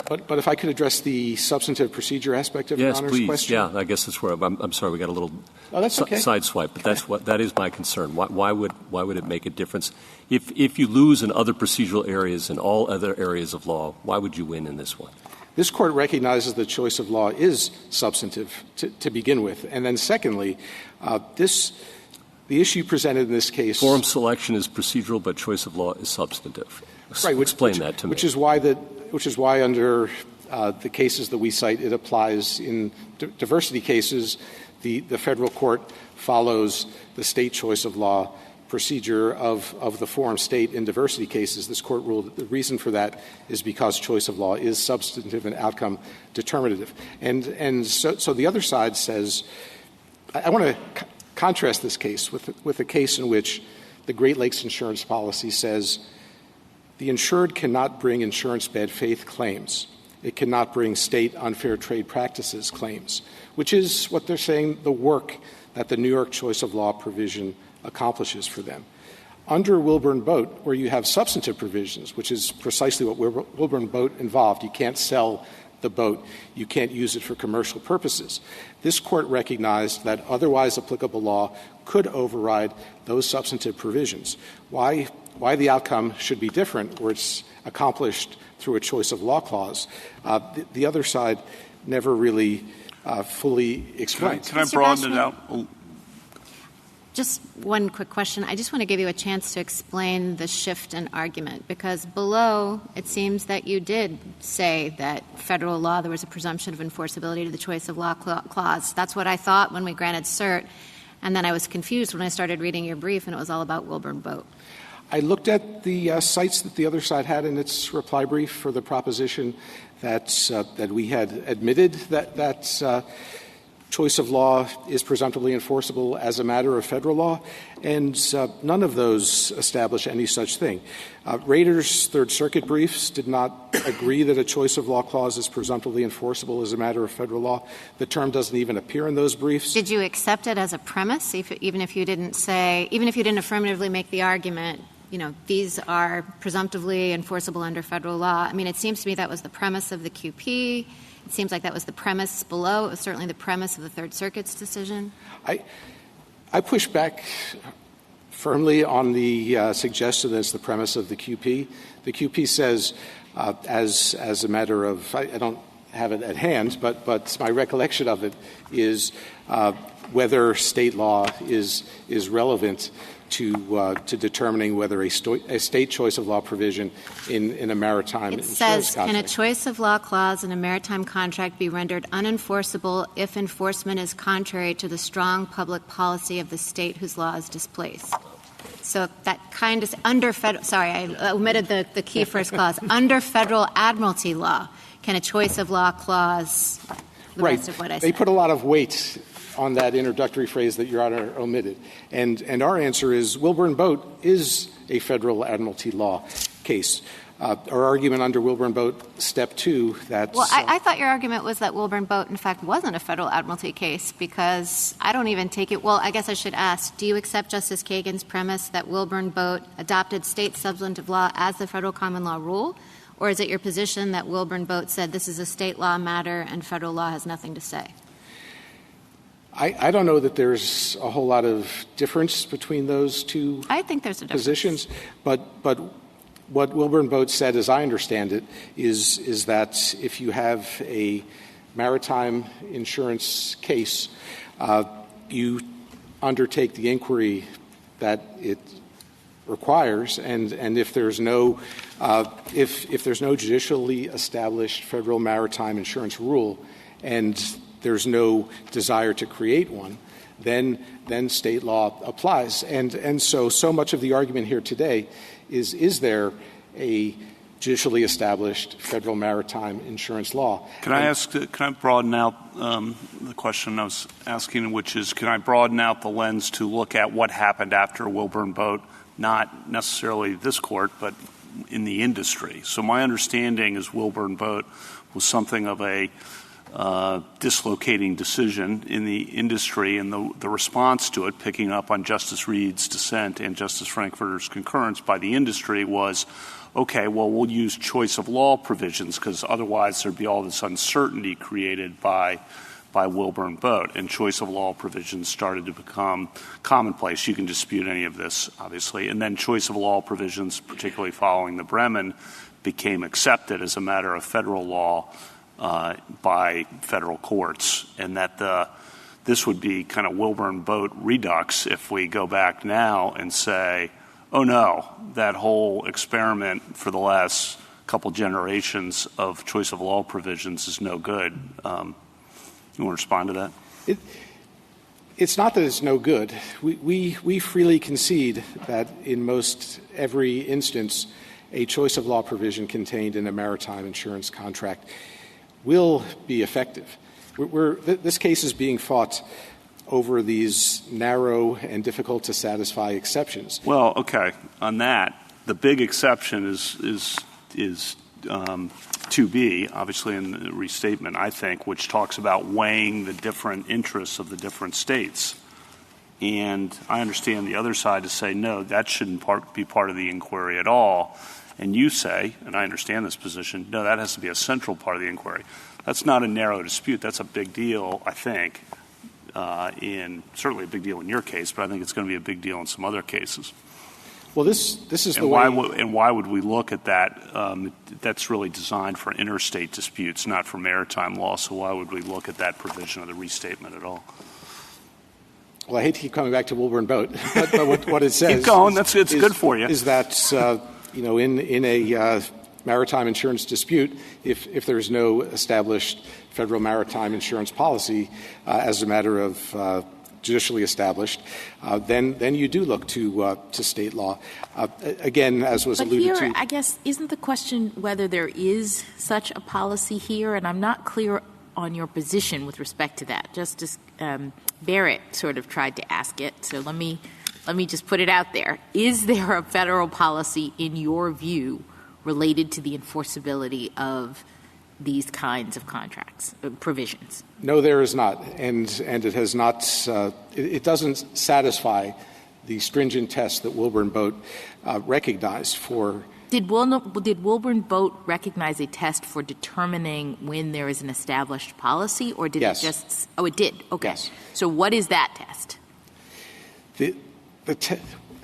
But if I could address the substantive procedure aspect of Your Honor's question. Yeah, I guess that's where I'm sorry, we got a little sideswipe, but that is my concern. Why would it make a difference? If you lose in other procedural areas and all other areas of law, why would you win in this one? This Court recognizes that choice of law is substantive to begin with. And then secondly, the issue presented in this case... Forum selection is procedural, but choice of law is substantive. Right. Explain that to me. Which is why under the cases that we cite, it applies in diversity cases. The federal court follows the state choice of law procedure of the forum state in diversity cases. This Court ruled that the reason for that is because choice of law is substantive and outcome determinative. And so the other side says, I want to contrast this case with a case in which the Great Lakes insurance policy says the insured cannot bring insurance bad faith claims. It cannot bring state unfair trade practices claims, which is what they're saying the work that the New York choice of law provision accomplishes for them. Under Wilburn Boat, where you have substantive provisions, which is precisely what Wilburn Boat involved, you can't sell the boat, you can't use it for commercial purposes. This Court recognized that otherwise applicable law could override those substantive provisions. Why the outcome should be different where it's accomplished through a choice of law clause, the other side never really fully explained. Can I broaden it out? Just one quick question. I just want to give you a chance to explain the shift in argument, because below it seems that you did say that federal law, there was a presumption of enforceability to the choice of law clause. That's what I thought when we granted cert. And then I was confused when I started reading your brief and it was all about Wilburn Boat. I looked at the cites that the other side had in its reply brief for the proposition that we had admitted that choice of law is presumptively enforceable as a matter of federal law, and none of those establish any such thing. Rader's Third Circuit briefs did not agree that a choice of law clause is presumptively enforceable as a matter of federal law. The term doesn't even appear in those briefs. Did you accept it as a premise, even if you didn't affirmatively make the argument, these are presumptively enforceable under federal law? I mean, it seems to me that was the premise of the QP. It seems like that was the premise below. It was certainly the premise of the Third Circuit's decision. I push back firmly on the suggestion that it's the premise of the QP. The QP says, as a matter of, I don't have it at hand, but my recollection of it is whether state law is relevant to determining whether a state choice of law provision in a maritime insurance contract. It says, can a choice of law clause in a maritime contract be rendered unenforceable if enforcement is contrary to the strong public policy of the state whose law is displaced? So that kind of under federal. Sorry, I omitted the key first clause. Under federal admiralty law, can a choice of law clause? The right. Rest of what I they said. Put a lot of weight on that introductory phrase that Your Honor omitted. And our answer is Wilburn Boat is a federal admiralty law case. Our argument under Wilburn Boat, Step 2, that's... Well, I thought your argument was that Wilburn Boat, in fact, wasn't a federal admiralty case, because I don't even take it... Well, I guess I should ask, do you accept Justice Kagan's premise that Wilburn Boat adopted state substantive law as the federal common law rule? Or is it your position that Wilburn Boat said this is a state law matter and federal law has nothing to say? I don't know that there's a whole lot of difference between those two I think there's a difference. Positions. But what Wilburn Boat said, as I understand it, is that if you have a maritime insurance case, you undertake the inquiry that it requires, and if there's no if there's no judicially established federal maritime insurance rule, and there's no desire to create one, then state law applies. And so much of the argument here today is there a judicially established federal maritime insurance law? Can I broaden out the question I was asking, which is, can I broaden out the lens to look at what happened after Wilburn Boat, not necessarily this court, but in the industry? So my understanding is Wilburn Boat was something of a dislocating decision in the industry, and the response to it, picking up on Justice Reed's dissent and Justice Frankfurter's concurrence by the industry, was, okay, well, we'll use choice of law provisions because otherwise there'd be all this uncertainty created by Wilburn Boat, and choice of law provisions started to become commonplace. You can dispute any of this, obviously. And then choice of law provisions, particularly following the Bremen, became accepted as a matter of federal law by federal courts, and that this would be kind of Wilburn Boat redux if we go back now and say, oh no, that whole experiment for the last couple generations of choice of law provisions is no good. You want to respond to that? It's not that it's no good. We freely concede that in most every instance a choice of law provision contained in a maritime insurance contract will be effective. This case is being fought over these narrow and difficult to satisfy exceptions. Well, okay. On that, the big exception is 2B, obviously in the restatement, I think, which talks about weighing the different interests of the different states. And I understand the other side to say, no, that shouldn't be part of the inquiry at all. And you say, and I understand this position, no, that has to be a central part of the inquiry. That's not a narrow dispute. That's a big deal, I think, certainly a big deal in your case, but I think it's going to be a big deal in some other cases. Well, this is and the why way... And why would we look at that? That's really designed for interstate disputes, not for maritime law, so why would we look at that provision of the restatement at all? Well, I hate to keep coming back to Wilburn Boat, but what it says keep going. It's good for you. Is that in a maritime insurance dispute, if there's no established federal maritime insurance policy as a matter of judicially established, then you do look to state law. Again, as was alluded to. I guess, isn't the question whether there is such a policy here? And I'm not clear on your position with respect to that. Justice Barrett sort of tried to ask it, so let me just put it out there. Is there a federal policy, in your view, related to the enforceability of these kinds of contracts, provisions? No, there is not, and it has not. It doesn't satisfy the stringent test that Wilburn Boat recognized for. Did Wilburn Boat recognize a test for determining when there is an established policy, or did yes. it just? Oh, it did. Okay. Yes. So, what is that test?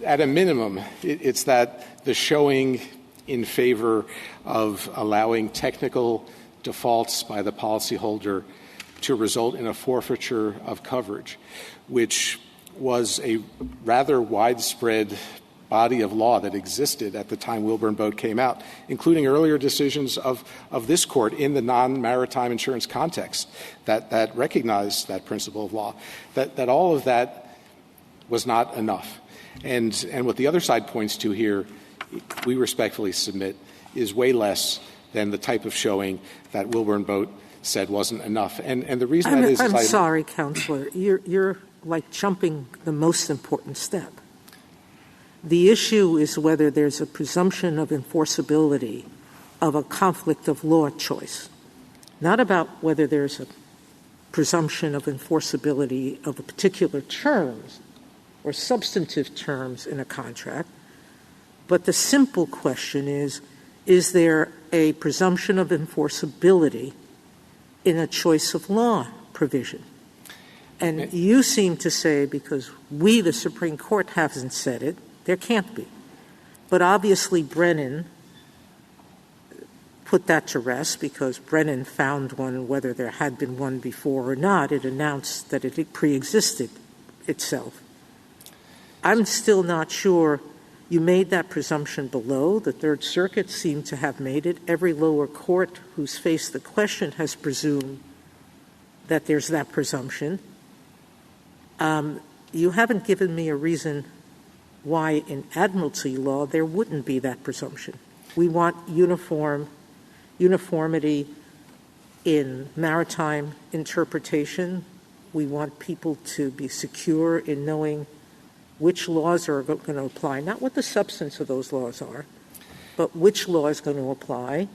At a minimum, it's that the showing in favor of allowing technical defaults by the policyholder to result in a forfeiture of coverage, which was a rather widespread body of law that existed at the time Wilburn Boat came out, including earlier decisions of this court in the non-maritime insurance context that recognized that principle of law, that all of that was not enough. And what the other side points to here, we respectfully submit, is way less than the type of showing that Wilburn Boat said wasn't enough. And the reason that is... I'm sorry, Counselor. You're like jumping the most important step. The issue is whether there's a presumption of enforceability of a conflict of law choice, not about whether there's a presumption of enforceability of a particular terms or substantive terms in a contract, but the simple question is there a presumption of enforceability in a choice of law provision? And you seem to say, because we, the Supreme Court, hasn't said it, there can't be. But obviously Brennan put that to rest because Brennan found one, whether there had been one before or not. It announced that it preexisted itself. I'm still not sure you made that presumption below. The Third Circuit seemed to have made it. Every lower court who's faced the question has presumed that there's that presumption. You haven't given me a reason why in admiralty law there wouldn't be that presumption. We want uniformity in maritime interpretation. We want people to be secure in knowing which laws are going to apply, not what the substance of those laws are, but which law is going to apply.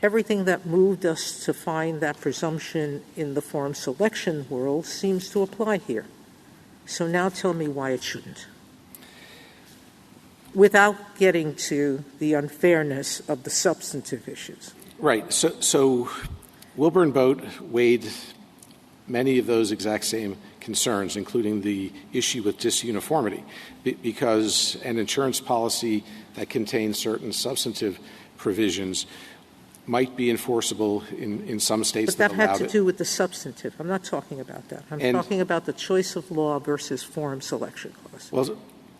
Everything that moved us to find that presumption in the forum selection world seems to apply here. So now tell me why it shouldn't, without getting to the unfairness of the substantive issues. Right. So Wilburn Boat weighed many of those exact same concerns, including the issue with disuniformity, because an insurance policy that contains certain substantive provisions might be enforceable in some states that allowed it. But that had to do with the substantive. I'm not talking about that. I'm talking about the choice of law versus forum selection clause. Well,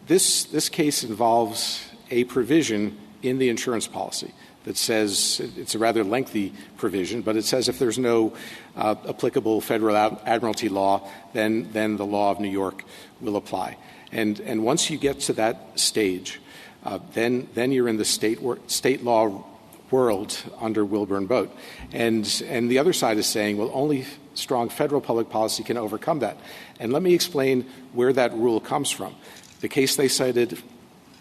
this case involves a provision in the insurance policy that says, it's a rather lengthy provision, but it says if there's no applicable federal admiralty law, then the law of New York will apply. And once you get to that stage, then you're in the state law world under Wilburn Boat. And the other side is saying, well, only strong federal public policy can overcome that. And let me explain where that rule comes from. The case they cited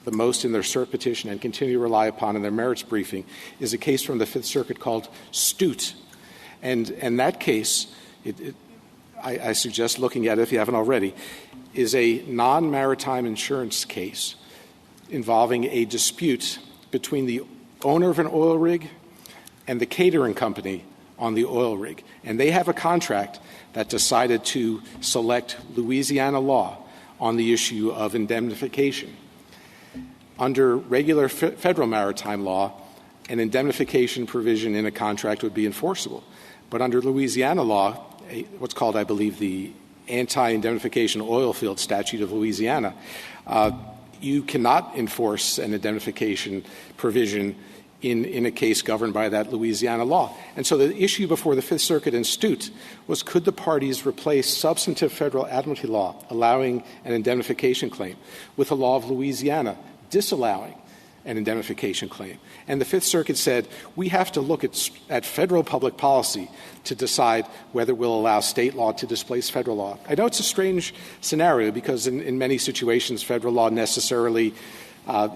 the most in their cert petition and continue to rely upon in their merits briefing is a case from the Fifth Circuit called Stute. And that case, I suggest looking at it if you haven't already, is a non-maritime insurance case involving a dispute between the owner of an oil rig and the catering company on the oil rig. And they have a contract that decided to select Louisiana law on the issue of indemnification. Under regular federal maritime law, an indemnification provision in a contract would be enforceable. But under Louisiana law, what's called, I believe, the anti-indemnification oil field statute of Louisiana. You cannot enforce an indemnification provision in a case governed by that Louisiana law. And so the issue before the Fifth Circuit in Stute was, could the parties replace substantive federal admiralty law allowing an indemnification claim with a law of Louisiana disallowing an indemnification claim? And the Fifth Circuit said, we have to look at federal public policy to decide whether we'll allow state law to displace federal law. I know it's a strange scenario because in many situations federal law necessarily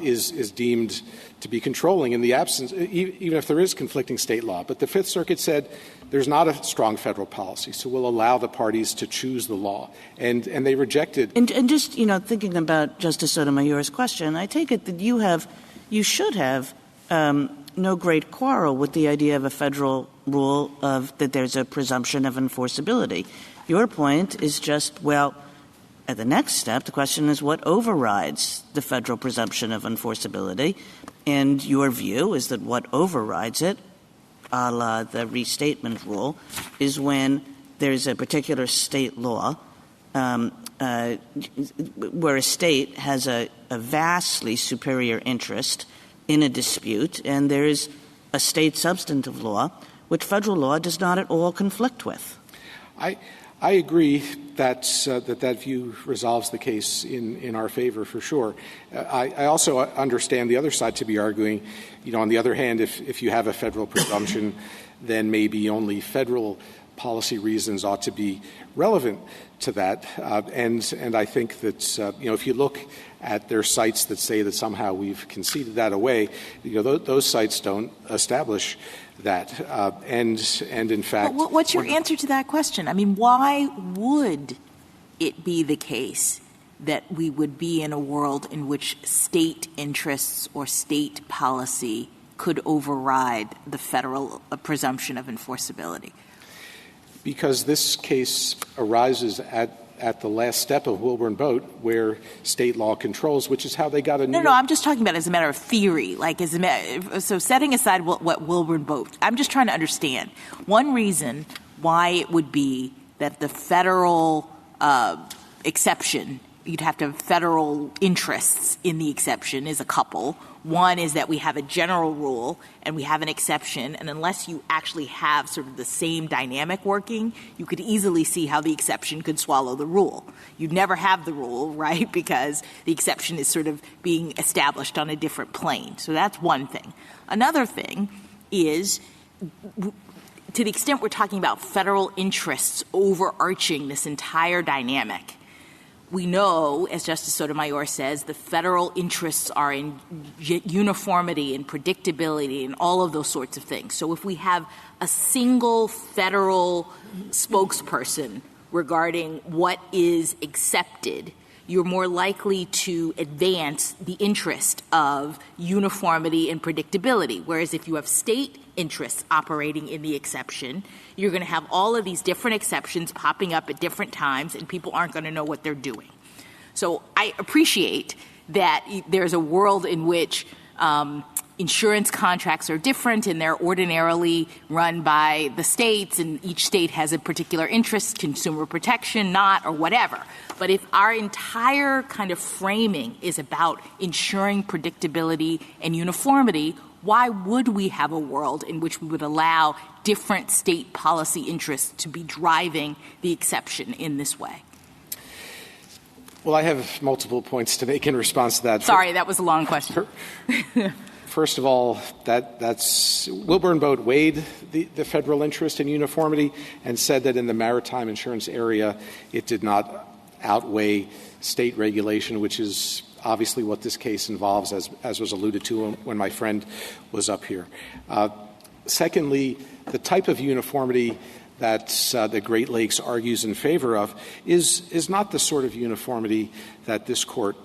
is deemed to be controlling in the absence, even if there is conflicting state law. But the Fifth Circuit said there's not a strong federal policy, so we'll allow the parties to choose the law. And they rejected. And just, thinking about Justice Sotomayor's question, I take it that you should have no great quarrel with the idea of a federal rule that there's a presumption of enforceability. Your point is just, at the next step, the question is what overrides the federal presumption of enforceability, and your view is that what overrides it, a la the restatement rule, is when there's a particular state law where a state has a vastly superior interest in a dispute, and there is a state substantive law which federal law does not at all conflict with. I agree that that view resolves the case in our favor for sure. I also understand the other side to be arguing, on the other hand, if you have a federal presumption, then maybe only federal policy reasons ought to be relevant to that. And I think that, if you look at their sites that say that somehow we've conceded that away, those sites don't establish that. And in fact... But what's your answer to that question? I mean, why would it be the case that we would be in a world in which state interests or state policy could override the federal presumption of enforceability? Because this case arises at the last step of Wilburn Boat, where state law controls, which is how they got a No, I'm just talking about as a matter of theory. So setting aside what Wilburn Boat, I'm just trying to understand. One reason why it would be that the federal exception, you'd have to have federal interests in the exception is a couple. One is that we have a general rule and we have an exception, and unless you actually have sort of the same dynamic working, you could easily see how the exception could swallow the rule. You'd never have the rule, right, because the exception is sort of being established on a different plane. So that's one thing. Another thing is, to the extent we're talking about federal interests overarching this entire dynamic, we know, as Justice Sotomayor says, the federal interests are in uniformity and predictability and all of those sorts of things. So if we have a single federal spokesperson regarding what is accepted, you're more likely to advance the interest of uniformity and predictability. Whereas if you have state interests operating in the exception, you're going to have all of these different exceptions popping up at different times, and people aren't going to know what they're doing. So I appreciate that there's a world in which insurance contracts are different and they're ordinarily run by the states, and each state has a particular interest, consumer protection, not, or whatever. But if our entire kind of framing is about ensuring predictability and uniformity, why would we have a world in which we would allow different state policy interests to be driving the exception in this way? Well, I have multiple points to make in response to that. Sorry, that was a long question. First of all, that's Wilburn Boat weighed the federal interest in uniformity and said that in the maritime insurance area it did not outweigh state regulation, which is obviously what this case involves, as was alluded to when my friend was up here. Secondly, the type of uniformity that the Great Lakes argues in favor of is not the sort of uniformity that this court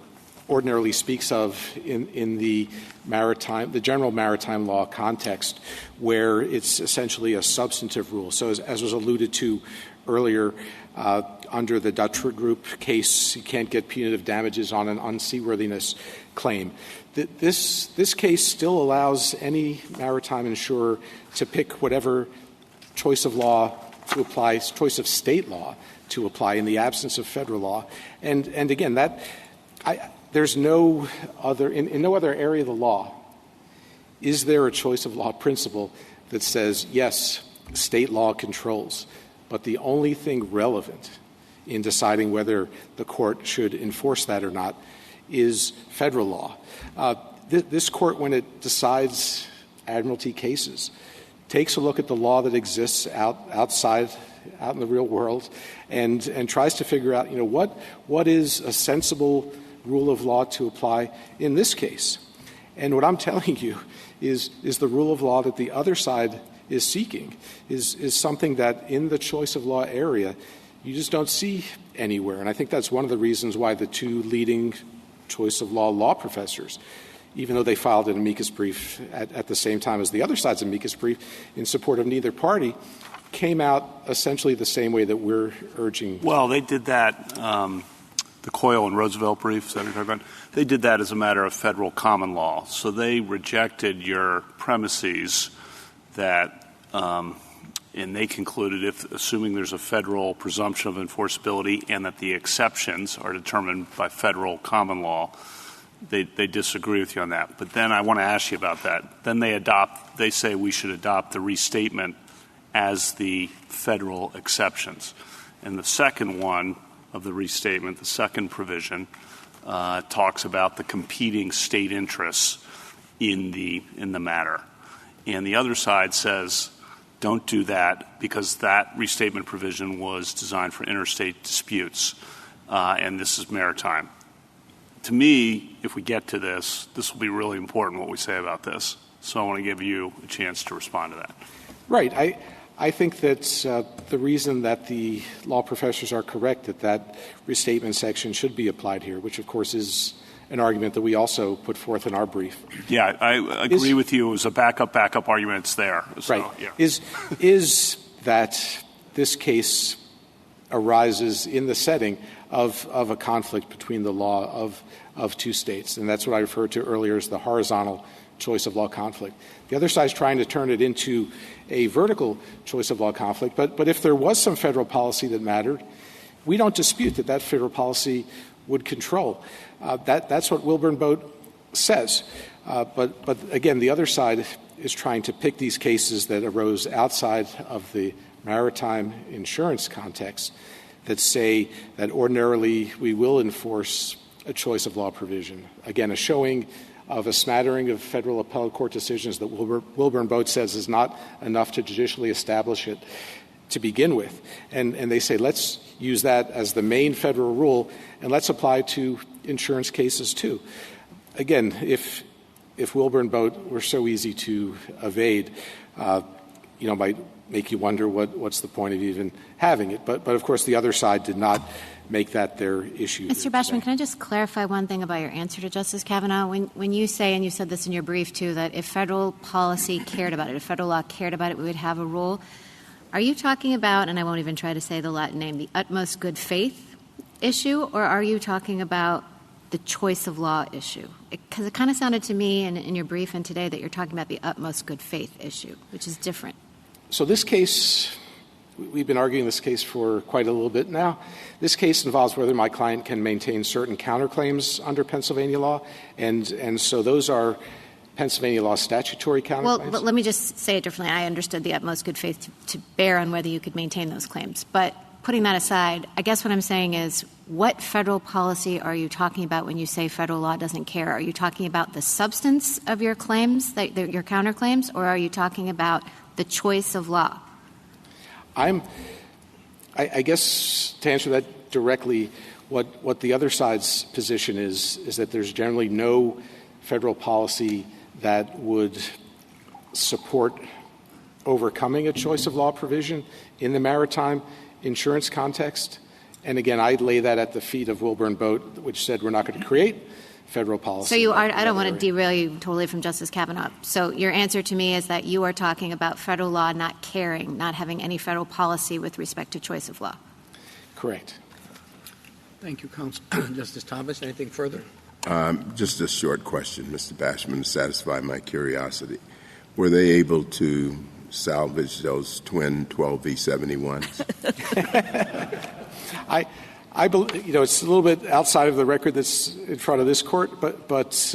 ordinarily speaks of in the general maritime law context, where it's essentially a substantive rule. So as was alluded to earlier, under the Dutcher Group case, you can't get punitive damages on an unseaworthiness claim. This case still allows any maritime insurer to pick whatever choice of law to apply, choice of state law to apply in the absence of federal law. And again, there's no other, in no other area of the law, is there a choice of law principle that says, yes, state law controls, but the only thing relevant in deciding whether the court should enforce that or not is federal law. This court, when it decides admiralty cases, takes a look at the law that exists out in the real world and tries to figure out, what is a sensible rule of law to apply in this case. And what I'm telling you is the rule of law that the other side is seeking is something that in the choice of law area you just don't see anywhere. And I think that's one of the reasons why the two leading choice of law professors, even though they filed an amicus brief at the same time as the other side's amicus brief in support of neither party, came out essentially the same way that we're urging. Well, they did that, the Coyle and Roosevelt briefs that we're talking about, they did that as a matter of federal common law. So they rejected your premises that, and they concluded assuming there's a federal presumption of enforceability and that the exceptions are determined by federal common law, they disagree with you on that. But then I want to ask you about that. Then they say we should adopt the restatement as the federal exceptions. And the second one of the restatement, the second provision, talks about the competing state interests in the matter. And the other side says don't do that because that restatement provision was designed for interstate disputes, and this is maritime. To me, if we get to this will be really important what we say about this. So I want to give you a chance to respond to that. Right. I think that the reason that the law professors are correct that restatement section should be applied here, which of course is an argument that we also put forth in our brief. Yeah, I agree with you. It was a backup arguments there. So, right. Yeah. Is that this case arises in the setting of a conflict between the law of two states. And that's what I referred to earlier as the horizontal choice of law conflict. The other side is trying to turn it into a vertical choice of law conflict. But if there was some federal policy that mattered, we don't dispute that federal policy would control. That's what Wilburn Boat says. But again, the other side is trying to pick these cases that arose outside of the maritime insurance context that say that ordinarily we will enforce a choice of law provision. Again, a showing of a smattering of federal appellate court decisions that Wilburn Boat says is not enough to judicially establish it to begin with. And they say let's use that as the main federal rule and let's apply to insurance cases too. Again, if Wilburn Boat were so easy to evade, might make you wonder what's the point of even having it. But of course the other side did not make that their issue. Mr. Bashman, can I just clarify one thing about your answer to Justice Kavanaugh? When you say, and you said this in your brief too, that if federal policy cared about it, if federal law cared about it, we would have a rule. Are you talking about, and I won't even try to say the Latin name, the utmost good faith issue, or are you talking about the choice of law issue? Because it kind of sounded to me in your brief and today that you're talking about the utmost good faith issue, which is different. So this case, we've been arguing this case for quite a little bit now. This case involves whether my client can maintain certain counterclaims under Pennsylvania law, and so those are Pennsylvania law statutory counterclaims. Well, but let me just say it differently. I understood the utmost good faith to bear on whether you could maintain those claims. But putting that aside, I guess what I'm saying is what federal policy are you talking about when you say federal law doesn't care? Are you talking about the substance of your claims, your counterclaims, or are you talking about the choice of law? I guess to answer that directly, what the other side's position is that there's generally no federal policy that would support overcoming a choice of law provision in the maritime insurance context. And again, I lay that at the feet of Wilburn Boat, which said we're not going to create federal policy. So I don't want to derail you totally from Justice Kavanaugh. So your answer to me is that you are talking about federal law not caring, not having any federal policy with respect to choice of law. Correct. Thank you, Counsel. Justice Thomas, anything further? Just a short question, Mr. Bashman, to satisfy my curiosity. Were they able to salvage those twin 12V71s? I believe, it's a little bit outside of the record that's in front of this court, but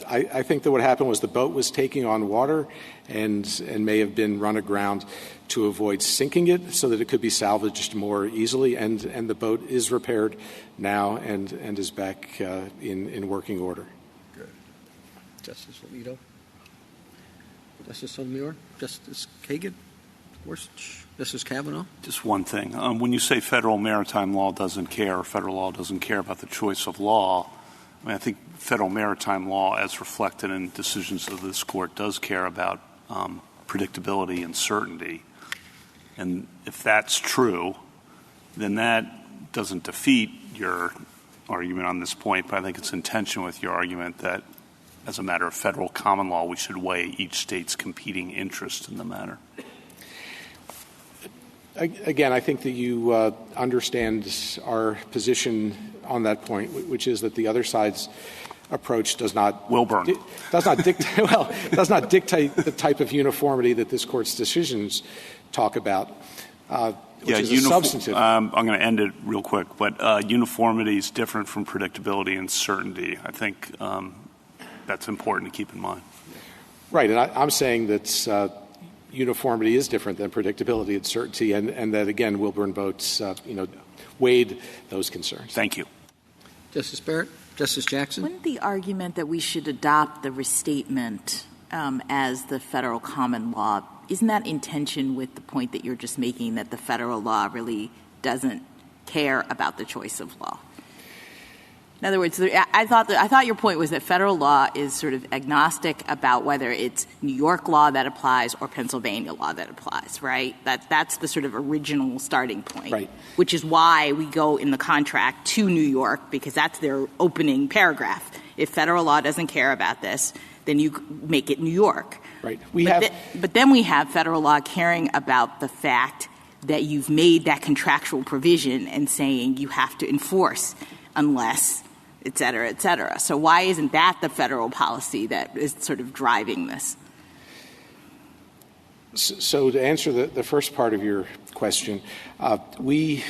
I think that what happened was the boat was taking on water and may have been run aground to avoid sinking it so that it could be salvaged more easily. And the boat is repaired now and is back in working order. Good. Justice Alito? Justice Sotomayor? Justice Kagan? Gorsuch? Justice Kavanaugh? Just one thing. When you say federal maritime law doesn't care, or federal law doesn't care about the choice of law, I think federal maritime law, as reflected in decisions of this court, does care about predictability and certainty. And if that's true, then that doesn't defeat your argument on this point, but I think it's in tension with your argument that as a matter of federal common law, we should weigh each state's competing interest in the matter. Again, I think that you understand our position on that point, which is that the other side's approach does not dictate the type of uniformity that this court's decisions talk about, which is substantive. I'm going to end it real quick, but uniformity is different from predictability and certainty. I think that's important to keep in mind. Right, and I'm saying that uniformity is different than predictability and certainty, and that, again, Wilburn Boats, weighed those concerns. Thank you. Justice Barrett? Justice Jackson? Wouldn't the argument that we should adopt the restatement as the federal common law, isn't that in tension with the point that you're just making that the federal law really doesn't care about the choice of law? In other words, I thought your point was that federal law is sort of agnostic about whether it's New York law that applies or Pennsylvania law that applies, right? That's the sort of original starting point, right. Which is why we go in the contract to New York, because that's their opening paragraph. If federal law doesn't care about this, then you make it New York. Right. But then we have federal law caring about the fact that you've made that contractual provision and saying you have to enforce unless, et cetera, et cetera. So why isn't that the federal policy that is sort of driving this? So to answer the first part of your question, we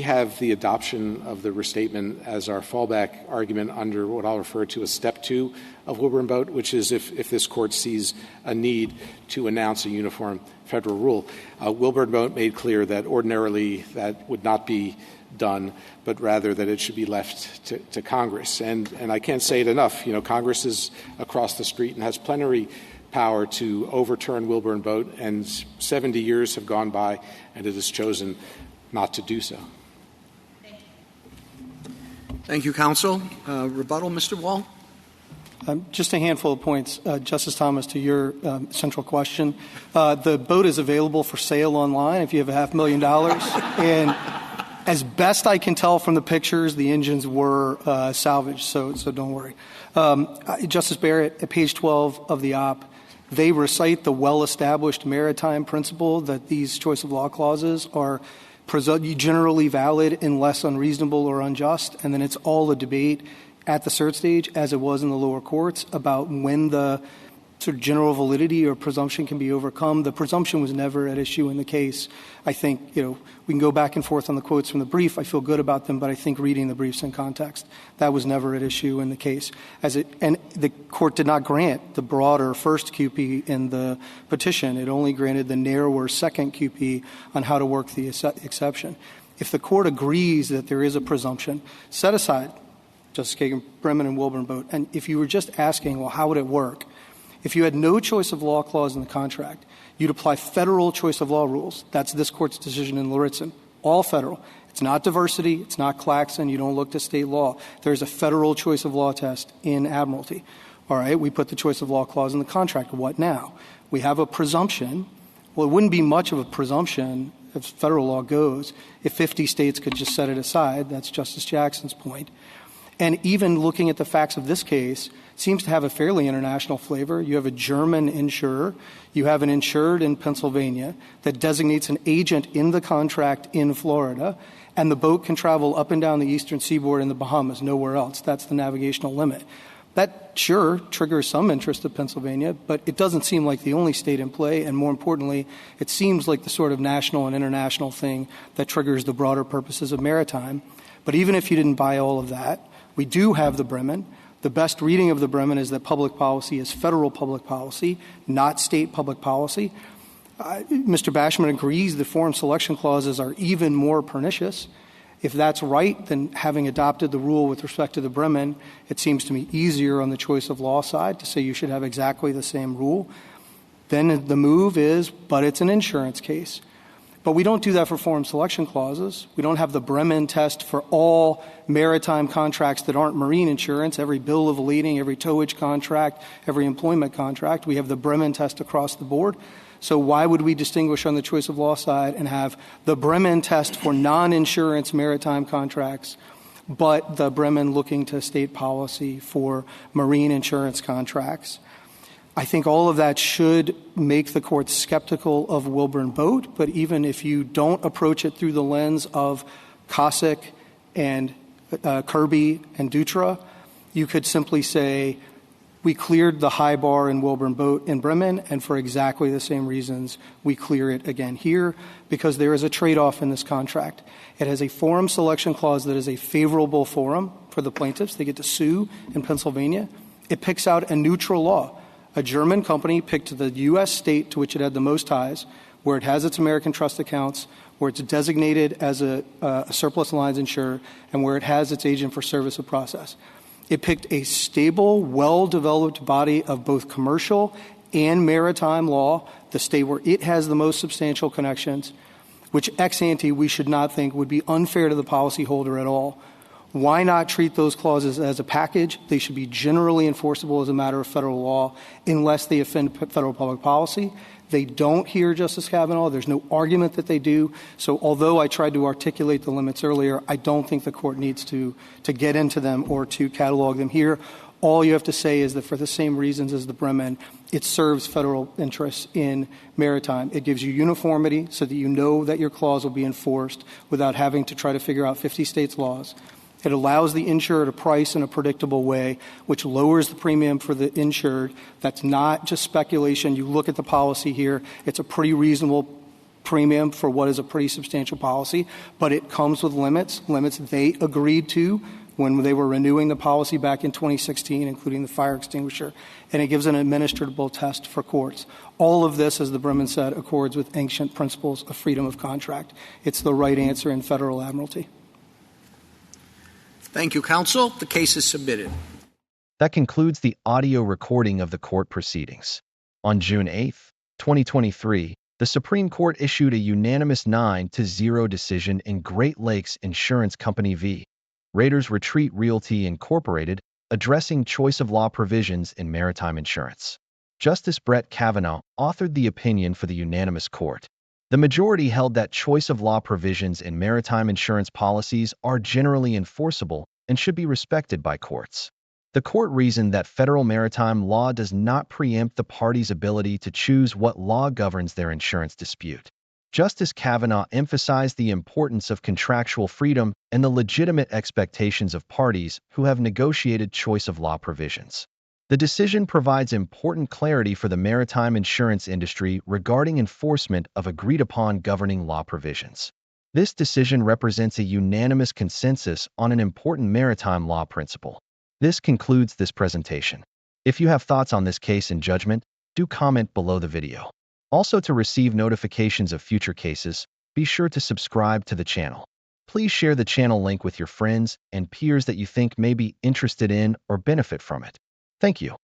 have the adoption of the restatement as our fallback argument under what I'll refer to as Step 2 of Wilburn Boat, which is if this court sees a need to announce a uniform federal rule. Wilburn Boat made clear that ordinarily that would not be done, but rather that it should be left to Congress. And I can't say it enough. Congress is across the street and has plenary power to overturn Wilburn Boat, and 70 years have gone by, and it has chosen not to do so. Thank you, counsel. Rebuttal, Mr. Wall? Just a handful of points, Justice Thomas, to your central question. The boat is available for sale online if you have $500,000, and as best I can tell from the pictures, the engines were salvaged, so don't worry. Justice Barrett, at page 12 of the op, they recite the well-established maritime principle that these choice of law clauses are generally valid unless unreasonable or unjust, and then it's all a debate at the cert stage, as it was in the lower courts, about when the sort of general validity or presumption can be overcome. The presumption was never at issue in the case. I think, we can go back and forth on the quotes from the brief. I feel good about them, but I think reading the briefs in context, that was never at issue in the case. And the court did not grant the broader first QP in the petition. It only granted the narrower second QP on how to work the exception. If the court agrees that there is a presumption, set aside Justice Kagan, Bremen, and Wilburn Boat, and if you were just asking, well, how would it work? If you had no choice of law clause in the contract, you'd apply federal choice of law rules. That's this court's decision in Luritzen. All federal. It's not diversity. It's not Claxon. You don't look to state law. There's a federal choice of law test in Admiralty. All right, we put the choice of law clause in the contract. What now? We have a presumption. Well, it wouldn't be much of a presumption as federal law goes if 50 states could just set it aside. That's Justice Jackson's point. And even looking at the facts of this case, seems to have a fairly international flavor. You have a German insurer. You have an insured in Pennsylvania that designates an agent in the contract in Florida, and the boat can travel up and down the eastern seaboard in the Bahamas, nowhere else. That's the navigational limit. That, sure, triggers some interest of Pennsylvania, but it doesn't seem like the only state in play, and more importantly, it seems like the sort of national and international thing that triggers the broader purposes of maritime. But even if you didn't buy all of that, we do have the Bremen. The best reading of the Bremen is that public policy is federal public policy, not state public policy. Mr. Bashman agrees the forum selection clauses are even more pernicious. If that's right, then having adopted the rule with respect to the Bremen, it seems to me easier on the choice of law side to say you should have exactly the same rule. Then the move is, but it's an insurance case. But we don't do that for forum selection clauses. We don't have the Bremen test for all maritime contracts that aren't marine insurance, every bill of lading, every towage contract, every employment contract. We have the Bremen test across the board. So why would we distinguish on the choice of law side and have the Bremen test for non-insurance maritime contracts, but the Bremen looking to state policy for marine insurance contracts? I think all of that should make the court skeptical of Wilburn Boat, but even if you don't approach it through the lens of Cossack and Kirby and Dutra, you could simply say, we cleared the high bar in Wilburn Boat in Bremen, and for exactly the same reasons, we clear it again here, because there is a trade-off in this contract. It has a forum selection clause that is a favorable forum for the plaintiffs. They get to sue in Pennsylvania. It picks out a neutral law. A German company picked the U.S. state to which it had the most ties, where it has its American trust accounts, where it's designated as a surplus lines insurer, and where it has its agent for service of process. It picked a stable, well-developed body of both commercial and maritime law, the state where it has the most substantial connections, which ex ante we should not think would be unfair to the policyholder at all. Why not treat those clauses as a package? They should be generally enforceable as a matter of federal law unless they offend federal public policy. They don't here, Justice Kavanaugh. There's no argument that they do. So although I tried to articulate the limits earlier, I don't think the court needs to get into them or to catalog them here. All you have to say is that for the same reasons as the Bremen, it serves federal interests in maritime. It gives you uniformity so that you know that your clause will be enforced without having to try to figure out 50 states' laws. It allows the insurer to price in a predictable way, which lowers the premium for the insured. That's not just speculation. You look at the policy here. It's a pretty reasonable premium for what is a pretty substantial policy, but it comes with limits they agreed to when they were renewing the policy back in 2016, including the fire extinguisher, and it gives an administrable test for courts. All of this, as the Bremen said, accords with ancient principles of freedom of contract. It's the right answer in federal admiralty. Thank you, counsel. The case is submitted. That concludes the audio recording of the court proceedings. On June 8, 2023, the Supreme Court issued a unanimous 9-0 decision in Great Lakes Insurance Company v. Raiders Retreat Realty Incorporated, addressing choice of law provisions in maritime insurance. Justice Brett Kavanaugh authored the opinion for the unanimous court. The majority held that choice of law provisions in maritime insurance policies are generally enforceable and should be respected by courts. The court reasoned that federal maritime law does not preempt the parties' ability to choose what law governs their insurance dispute. Justice Kavanaugh emphasized the importance of contractual freedom and the legitimate expectations of parties who have negotiated choice of law provisions. The decision provides important clarity for the maritime insurance industry regarding enforcement of agreed-upon governing law provisions. This decision represents a unanimous consensus on an important maritime law principle. This concludes this presentation. If you have thoughts on this case and judgment, do comment below the video. Also, to receive notifications of future cases, be sure to subscribe to the channel. Please share the channel link with your friends and peers that you think may be interested in or benefit from it. Thank you.